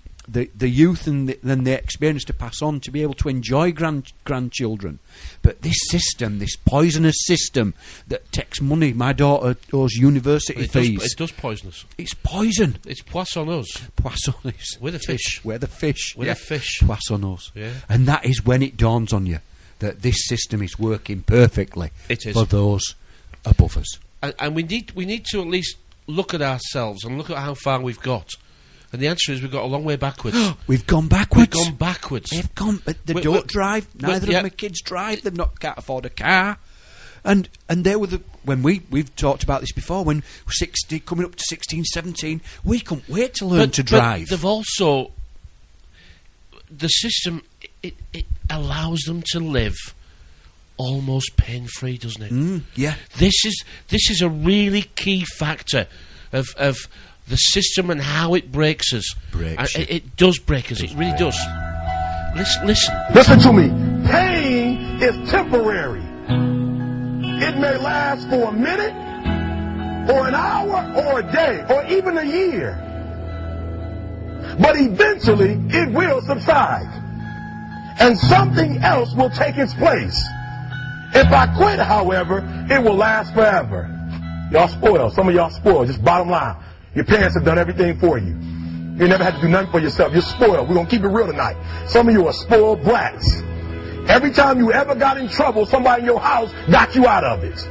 Speaker 3: youth and then the experience to pass on to be able to enjoy grandchildren. But this system, this poisonous system that takes money, my daughter owes university fees.
Speaker 2: It does poison us.
Speaker 3: It's poison.
Speaker 2: It's poissonneuse.
Speaker 3: Poissonneuse.
Speaker 2: We're the fish.
Speaker 3: We're the fish.
Speaker 2: We're the fish.
Speaker 3: Poissonneuse.
Speaker 2: Yeah.
Speaker 3: And that is when it dawns on you that this system is working perfectly for those above us.
Speaker 2: And we need to at least look at ourselves and look at how far we've got. And the answer is we've got a long way backwards.
Speaker 3: We've gone backwards.
Speaker 2: We've gone backwards.
Speaker 3: They've gone. They don't drive. Neither of my kids drive. They can't afford a car. And they were when we've talked about this before. When 60, coming up to 16, 17, we couldn't wait to learn to drive.
Speaker 2: But they've also, the system it allows them to live almost pain-free, doesn't it?
Speaker 3: Yeah.
Speaker 2: This is a really key factor of the system and how it breaks us. It does break us. It really does.
Speaker 14: Listen to me. Pain is temporary. It may last for a minute, or an hour, or a day, or even a year. But eventually, it will subside. And something else will take its place. If I quit, however, it will last forever. Y'all spoiled. Some of y'all spoiled. Just bottom line. Your parents have done everything for you. You never had to do nothing for yourself. You're spoiled. We're going to keep it real tonight. Some of you are spoiled brats. Every time you ever got in trouble, somebody in your house got you out of it.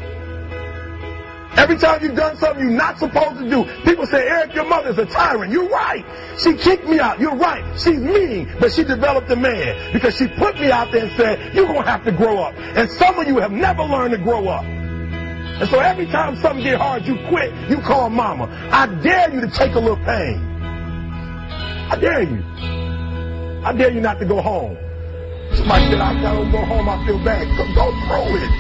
Speaker 14: Every time you've done something you're not supposed to do, people say, Eric, your mother's a tyrant. You're right. She kicked me out. You're right. She's mean, but she developed a man because she put me out there and said, you're going to have to grow up. And some of you have never learned to grow up. And so every time something get hard, you quit, you call mama. I dare you to take a little pain. I dare you. I dare you not to go home. Somebody said, I gotta go home, I feel bad. Go through it.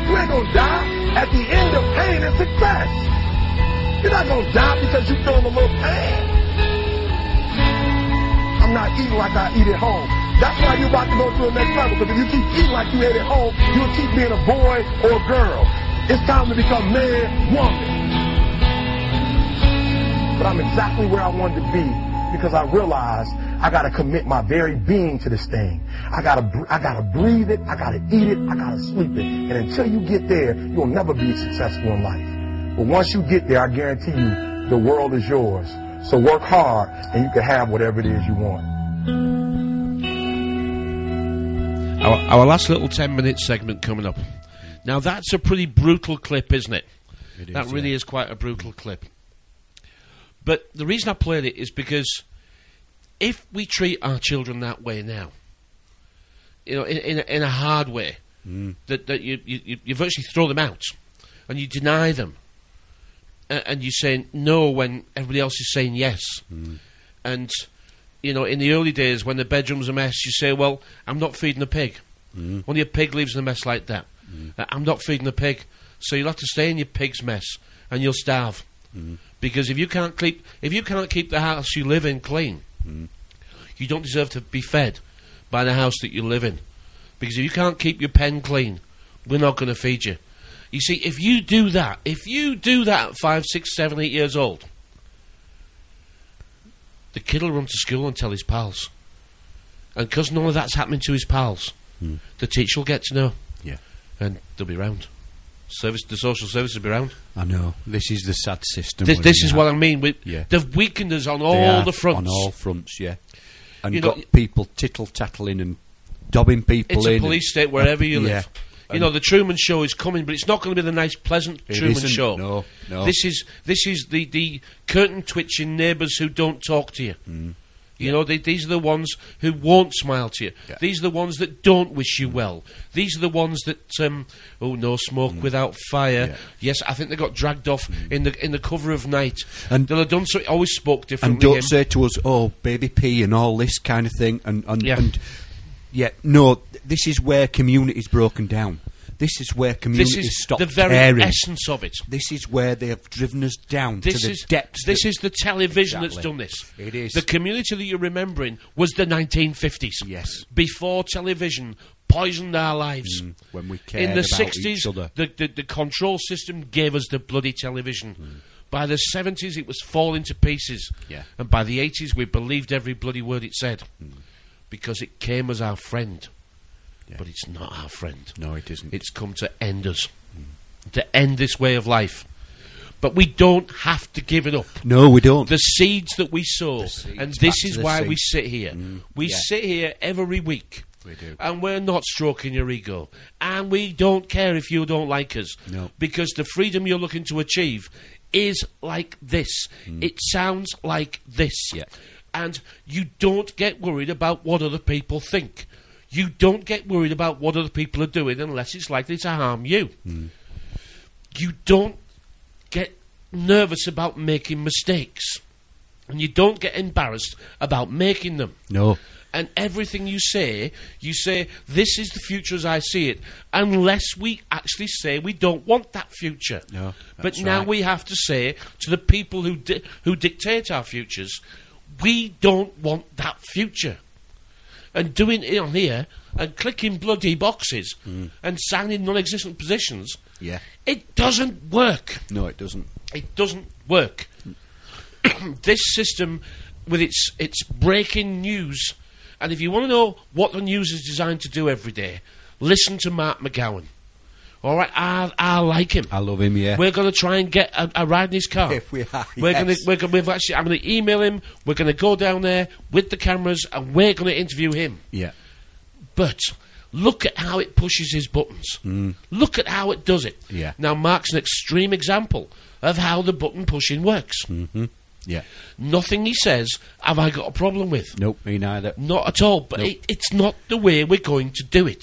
Speaker 14: You ain't gonna die. At the end of pain is success. You're not gonna die because you feeling a little pain. I'm not eating like I eat at home. That's why you're about to go to the next level, because if you keep eating like you ate at home, you'll keep being a boy or a girl. It's time to become man, woman. But I'm exactly where I wanted to be, because I realized I gotta commit my very being to this thing. I gotta breathe it, I gotta eat it, I gotta sleep it. And until you get there, you'll never be successful in life. But once you get there, I guarantee you, the world is yours. So work hard, and you can have whatever it is you want.
Speaker 2: Our last little 10-minute segment coming up. Now, that's a pretty brutal clip, isn't it?
Speaker 3: It is,
Speaker 2: that really is quite a brutal clip. But the reason I played it is because if we treat our children that way now, you know, in a hard way, that you virtually throw them out and you deny them, and you say no when everybody else is saying yes, and you know, in the early days when the bedroom's a mess, you say, well, I'm not feeding the pig. Only a pig lives in a mess like that. I'm not feeding the pig, so you'll have to stay in your pig's mess and you'll starve. Because if you cannot keep the house you live in clean, you don't deserve to be fed by the house that you live in. Because if you can't keep your pen clean, we're not going to feed you. You see, if you do that at 5, 6, 7, 8 years old, the kid will run to school and tell his pals. And because none of that's happening to his pals, the teacher will get to know.
Speaker 3: Yeah.
Speaker 2: And they'll be round. The social services will be round.
Speaker 3: I know. This is the sad system.
Speaker 2: This is what I mean. They've weakened us on all the fronts.
Speaker 3: On all fronts, yeah. And you got people tittle-tattling and dobbing people in.
Speaker 2: It's a police state wherever you live. You know, the Truman Show is coming, but it's not going to be the nice, pleasant Truman Show.
Speaker 3: No.
Speaker 2: This is the curtain-twitching neighbours who don't talk to you. You know, these are the ones who won't smile to you. Yeah. These are the ones that don't wish you well. These are the ones that, no smoke without fire. Yeah. Yes, I think they got dragged off in the cover of Night. And they'll have done so. Always spoke differently.
Speaker 3: And don't say to us, "Oh, baby P," and all this kind of thing. No, this is where community's broken down. This is where communities stop caring. This is the very essence
Speaker 2: of it.
Speaker 3: This is where they have driven us down to the depths.
Speaker 2: This is the television that's done this.
Speaker 3: It is.
Speaker 2: The community that you're remembering was the 1950s.
Speaker 3: Yes.
Speaker 2: Before television poisoned our lives.
Speaker 3: When we cared
Speaker 2: in the
Speaker 3: about
Speaker 2: 60s,
Speaker 3: each other.
Speaker 2: The control system gave us the bloody television. By the 70s, it was falling to pieces.
Speaker 3: Yeah.
Speaker 2: And by the 80s, we believed every bloody word it said. Because it came as our friend. Yeah. But it's not our friend.
Speaker 3: No, it isn't.
Speaker 2: It's come to end us. To end this way of life. But we don't have to give it up.
Speaker 3: No, we don't.
Speaker 2: The seeds that we sow. And this is why we sit here. We sit here every week.
Speaker 3: We do.
Speaker 2: And we're not stroking your ego. And we don't care if you don't like us.
Speaker 3: No.
Speaker 2: Because the freedom you're looking to achieve is like this. It sounds like this.
Speaker 3: Yeah.
Speaker 2: And you don't get worried about what other people think. You don't get worried about what other people are doing unless it's likely to harm you. You don't get nervous about making mistakes. And you don't get embarrassed about making them.
Speaker 3: No.
Speaker 2: And everything you say, this is the future as I see it, unless we actually say we don't want that future.
Speaker 3: No,
Speaker 2: but now we have to say to the people who dictate our futures, we don't want that future. And doing it on here and clicking bloody boxes and signing non-existent positions, it doesn't work.
Speaker 3: No, it doesn't.
Speaker 2: It doesn't work. This system, with its breaking news, and if you want to know what the news is designed to do every day, listen to Mark McGowan. All right, I like him.
Speaker 3: I love him. Yeah,
Speaker 2: we're going to try and get a ride in his car.
Speaker 3: If we are,
Speaker 2: I'm going to email him. We're going to go down there with the cameras, and we're going to interview him.
Speaker 3: Yeah,
Speaker 2: but look at how it pushes his buttons. Look at how it does it.
Speaker 3: Yeah.
Speaker 2: Now, Mark's an extreme example of how the button pushing works.
Speaker 3: Yeah.
Speaker 2: Nothing he says have I got a problem with.
Speaker 3: Nope, me neither.
Speaker 2: Not at all. But it's not the way we're going to do it.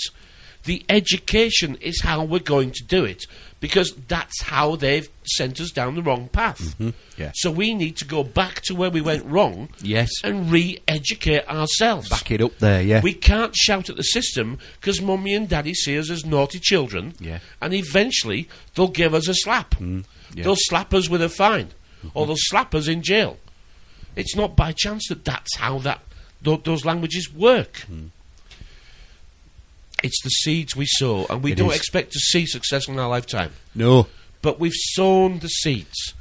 Speaker 2: The education is how we're going to do it, because that's how they've sent us down the wrong path.
Speaker 3: Yeah.
Speaker 2: So we need to go back to where we went wrong.
Speaker 3: Yes.
Speaker 2: And re-educate ourselves.
Speaker 3: Back it up there, yeah.
Speaker 2: We can't shout at the system because Mummy and Daddy see us as naughty children.
Speaker 3: Yeah.
Speaker 2: And eventually they'll give us a slap.
Speaker 3: Yeah.
Speaker 2: They'll slap us with a fine. Or they'll slap us in jail. It's not by chance that that's how those languages work. It's the seeds we sow, and we don't expect to see success in our lifetime.
Speaker 3: No.
Speaker 2: But we've sown the seeds.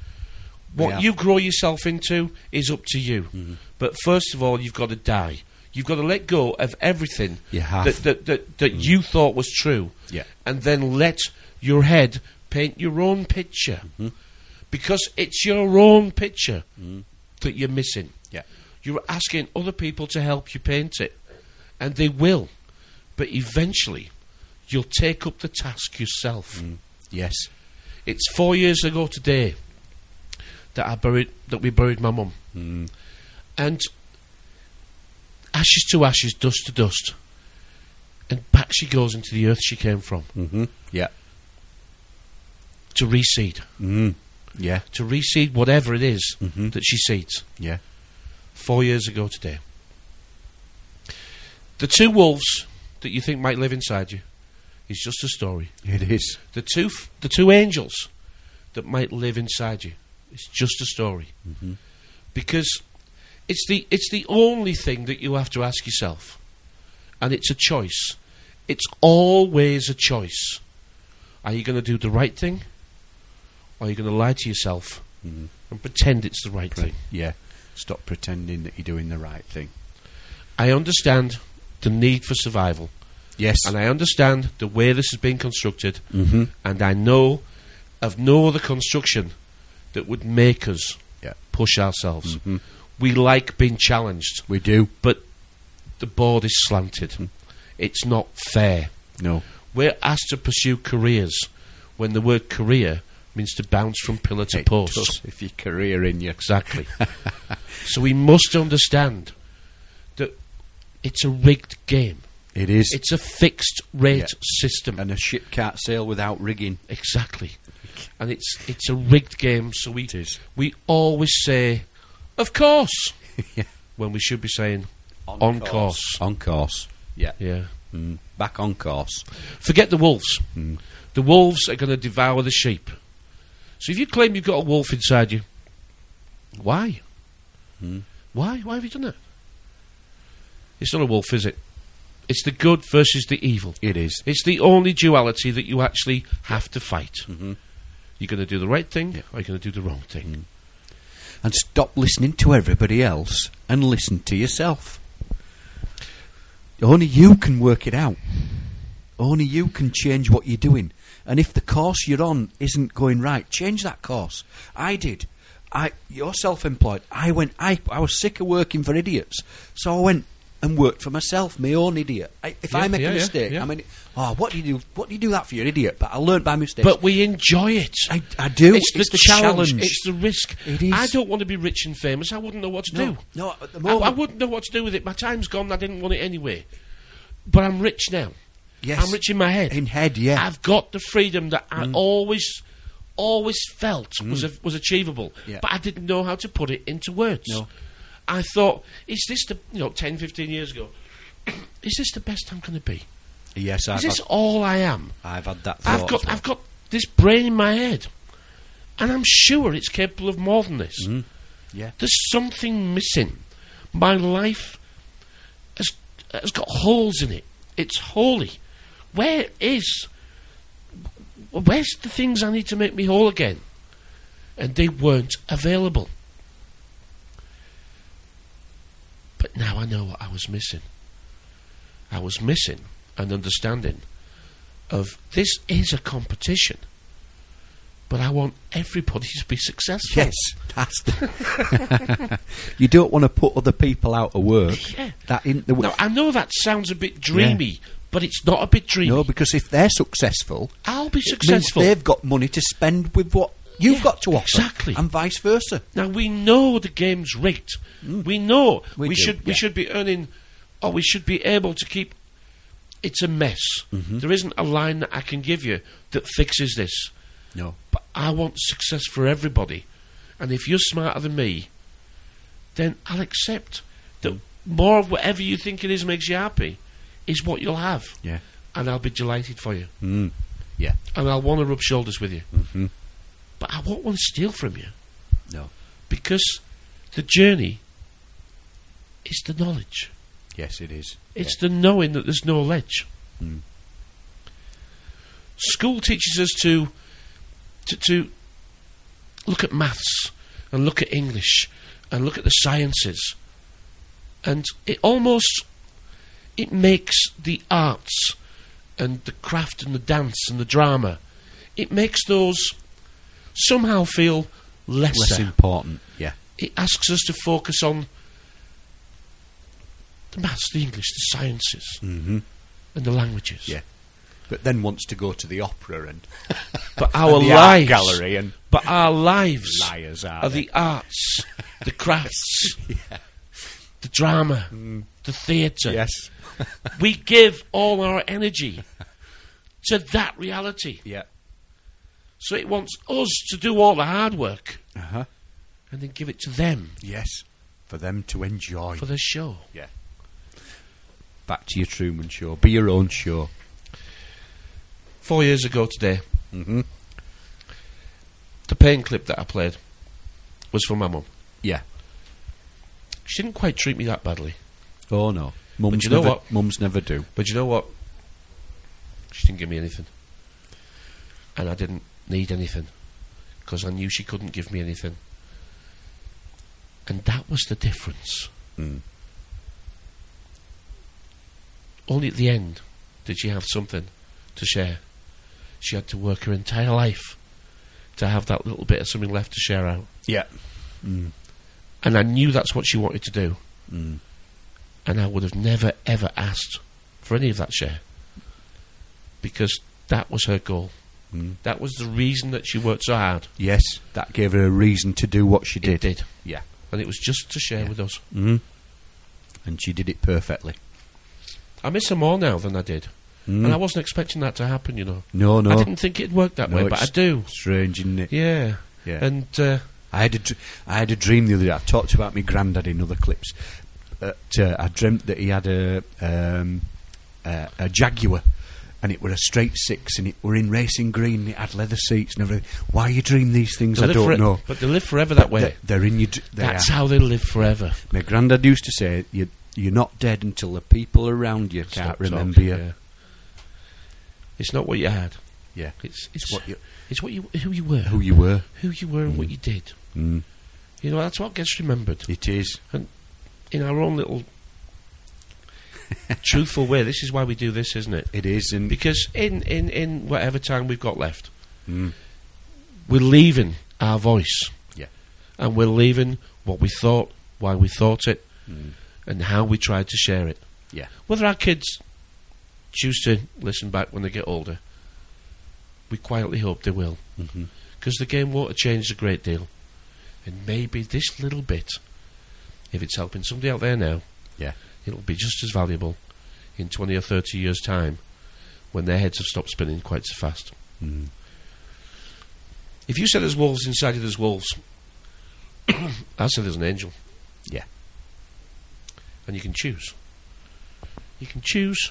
Speaker 2: What you grow yourself into is up to you. But first of all, you've got to die. You've got to let go of everything
Speaker 3: You have.
Speaker 2: that you thought was true,
Speaker 3: Yeah.
Speaker 2: and then let your head paint your own picture, because it's your own picture that you're missing.
Speaker 3: Yeah.
Speaker 2: You're asking other people to help you paint it, and they will, but eventually you'll take up the task yourself.
Speaker 3: Yes.
Speaker 2: It's 4 years ago today that we buried my mum, and ashes to ashes, dust to dust, and back she goes into the earth she came from.
Speaker 3: Yeah.
Speaker 2: To reseed.
Speaker 3: Yeah.
Speaker 2: To reseed whatever it is that she seeds.
Speaker 3: Yeah.
Speaker 2: 4 years ago today. The two wolves that you think might live inside you is just a story.
Speaker 3: It is.
Speaker 2: The two angels that might live inside you is just a story. Because it's the only thing that you have to ask yourself, and it's a choice. It's always a choice. Are you going to do the right thing, or are you going to lie to yourself and pretend it's the right thing?
Speaker 3: Yeah. Stop pretending that you're doing the right thing.
Speaker 2: I understand the need for survival.
Speaker 3: Yes.
Speaker 2: And I understand the way this has been constructed, and I know of no other construction that would make us push ourselves. We like being challenged.
Speaker 3: We do.
Speaker 2: But the board is slanted. It's not fair.
Speaker 3: No.
Speaker 2: We're asked to pursue careers when the word career means to bounce from pillar to post.
Speaker 3: Does, if your career in you.
Speaker 2: Exactly. So we must understand that it's a rigged game.
Speaker 3: It is.
Speaker 2: It's a fixed rate system.
Speaker 3: And a ship can't sail without rigging.
Speaker 2: Exactly. And it's a rigged game, so we always say, of course, when we should be saying, on course.
Speaker 3: On course. Yeah.
Speaker 2: Yeah.
Speaker 3: Back on course.
Speaker 2: Forget the wolves. The wolves are going to devour the sheep. So if you claim you've got a wolf inside you, why? Why? Why have you done that? It's not a wolf, is it? It's the good versus the evil.
Speaker 3: It is.
Speaker 2: It's the only duality that you actually have to fight. You're going to do the right thing, or you're going to do the wrong thing.
Speaker 3: And stop listening to everybody else and listen to yourself. Only you can work it out. Only you can change what you're doing. And if the course you're on isn't going right, change that course. I did. You're self-employed. I was sick of working for idiots, so I went and worked for myself, my own idiot. If I make a mistake, I mean, what do you do? What do you do that for your idiot? But I learned by mistakes.
Speaker 2: But we enjoy it.
Speaker 3: I do.
Speaker 2: It's the challenge. It's the risk.
Speaker 3: It is.
Speaker 2: I don't want to be rich and famous. I wouldn't know what to do.
Speaker 3: No, at the moment
Speaker 2: I wouldn't know what to do with it. My time's gone. I didn't want it anyway. But I'm rich now.
Speaker 3: Yes.
Speaker 2: I'm rich in my head.
Speaker 3: In head, yeah.
Speaker 2: I've got the freedom that I always felt was achievable.
Speaker 3: Yeah.
Speaker 2: But I didn't know how to put it into words.
Speaker 3: No.
Speaker 2: I thought, is this 10, 15 years ago, is this the best I'm going to be?
Speaker 3: Yes,
Speaker 2: Is this all I am?
Speaker 3: I've had that thought.
Speaker 2: I've got this brain in my head, and I'm sure it's capable of more than this.
Speaker 3: Yeah.
Speaker 2: There's something missing. My life has got holes in it. It's holy. Where's the things I need to make me whole again? And they weren't available. But now I know what I was missing. I was missing an understanding of this is a competition, but I want everybody to be successful.
Speaker 3: Yes, that's you don't want to put other people out of work.
Speaker 2: Yeah.
Speaker 3: Now,
Speaker 2: I know that sounds a bit dreamy, but it's not a bit dreamy.
Speaker 3: No, because if they're successful,
Speaker 2: I'll be
Speaker 3: it
Speaker 2: successful.
Speaker 3: means they've got money to spend with what you've got to offer.
Speaker 2: Exactly.
Speaker 3: And vice versa.
Speaker 2: Now, we know the game's rigged. We know we
Speaker 3: do,
Speaker 2: should be earning, or we should be able to keep. It's a mess. There isn't a line that I can give you that fixes this.
Speaker 3: No.
Speaker 2: But I want success for everybody. And if you're smarter than me, then I'll accept that more of whatever you think it is makes you happy is what you'll have.
Speaker 3: Yeah.
Speaker 2: And I'll be delighted for you.
Speaker 3: Yeah.
Speaker 2: And I'll want to rub shoulders with you. But I won't want to steal from you.
Speaker 3: No.
Speaker 2: Because the journey is the knowledge.
Speaker 3: Yes, it is.
Speaker 2: It's the knowing that there's no ledge. School teaches us to look at maths and look at English and look at the sciences And it makes the arts and the craft and the dance and the drama, it makes those somehow feel
Speaker 3: less important. Yeah.
Speaker 2: It asks us to focus on the maths, the English, the sciences, and the languages.
Speaker 3: Yeah. But then wants to go to the opera and
Speaker 2: but our
Speaker 3: and the
Speaker 2: lives,
Speaker 3: art gallery and
Speaker 2: but our lives
Speaker 3: liars
Speaker 2: are the arts, the crafts, the drama, the theatre.
Speaker 3: Yes.
Speaker 2: We give all our energy to that reality.
Speaker 3: Yeah.
Speaker 2: So it wants us to do all the hard work,
Speaker 3: and
Speaker 2: then give it to them.
Speaker 3: Yes. For them to enjoy.
Speaker 2: For the show.
Speaker 3: Yeah. Back to your Truman Show. Be your own show.
Speaker 2: 4 years ago today, the pain clip that I played was for my mum.
Speaker 3: Yeah.
Speaker 2: She didn't quite treat me that badly.
Speaker 3: Oh no.
Speaker 2: But you know what?
Speaker 3: Mums never do.
Speaker 2: But you know what? She didn't give me anything. And I didn't need anything. Because I knew she couldn't give me anything. And that was the difference. Only at the end did she have something to share. She had to work her entire life to have that little bit of something left to share out.
Speaker 3: Yeah.
Speaker 2: And I knew that's what she wanted to do. And I would have never ever asked for any of that share. Because that was her goal. That was the reason that she worked so hard.
Speaker 3: Yes, that gave her a reason to do what she did.
Speaker 2: It did.
Speaker 3: Yeah.
Speaker 2: And it was just to share with us.
Speaker 3: And she did it perfectly.
Speaker 2: I miss her more now than I did. And I wasn't expecting that to happen, you know.
Speaker 3: No.
Speaker 2: I didn't think it'd work that way, but I do.
Speaker 3: Strange, isn't it?
Speaker 2: Yeah.
Speaker 3: Yeah.
Speaker 2: And
Speaker 3: I had a dream the other day. I've talked about my granddad in other clips. I dreamt that he had a Jaguar, and it were a straight six, and it were in racing green, and it had leather seats and everything. Why you dream these things, I don't know.
Speaker 2: But they live forever that way.
Speaker 3: They're in your...
Speaker 2: That's how they live forever.
Speaker 3: My granddad used to say, you're not dead until the people around you can't remember you.
Speaker 2: Yeah. It's not what you had.
Speaker 3: Yeah.
Speaker 2: It's what you... It's what you... Who you were.
Speaker 3: Who you were.
Speaker 2: Who you were and what you did. You know, that's what gets remembered.
Speaker 3: It is.
Speaker 2: And in our own little truthful way, this is why we do this, isn't it?
Speaker 3: It is. And
Speaker 2: because in whatever time we've got left, we're leaving our voice.
Speaker 3: Yeah.
Speaker 2: And we're leaving what we thought, why we thought it, and how we tried to share it.
Speaker 3: Yeah.
Speaker 2: Whether our kids choose to listen back when they get older, we quietly hope they will. Because the game won't have changed a great deal. And maybe this little bit, if it's helping somebody out there now, it'll be just as valuable in 20 or 30 years' time when their heads have stopped spinning quite so fast. If you said there's wolves inside you, there's wolves. I said there's an angel.
Speaker 3: Yeah.
Speaker 2: And you can choose. You can choose.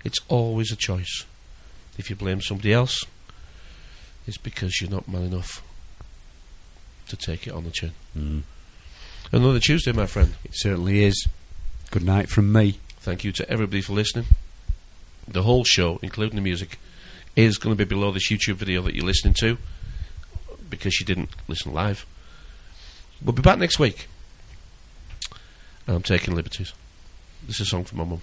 Speaker 2: It's always a choice. If you blame somebody else, it's because you're not man enough to take it on the chin. Another Tuesday, my friend.
Speaker 3: It certainly is. Good night from me.
Speaker 2: Thank you to everybody for listening. The whole show, including the music, is going to be below this YouTube video that you're listening to, because you didn't listen live. We'll be back next week. And I'm taking liberties. This is a song from my mum.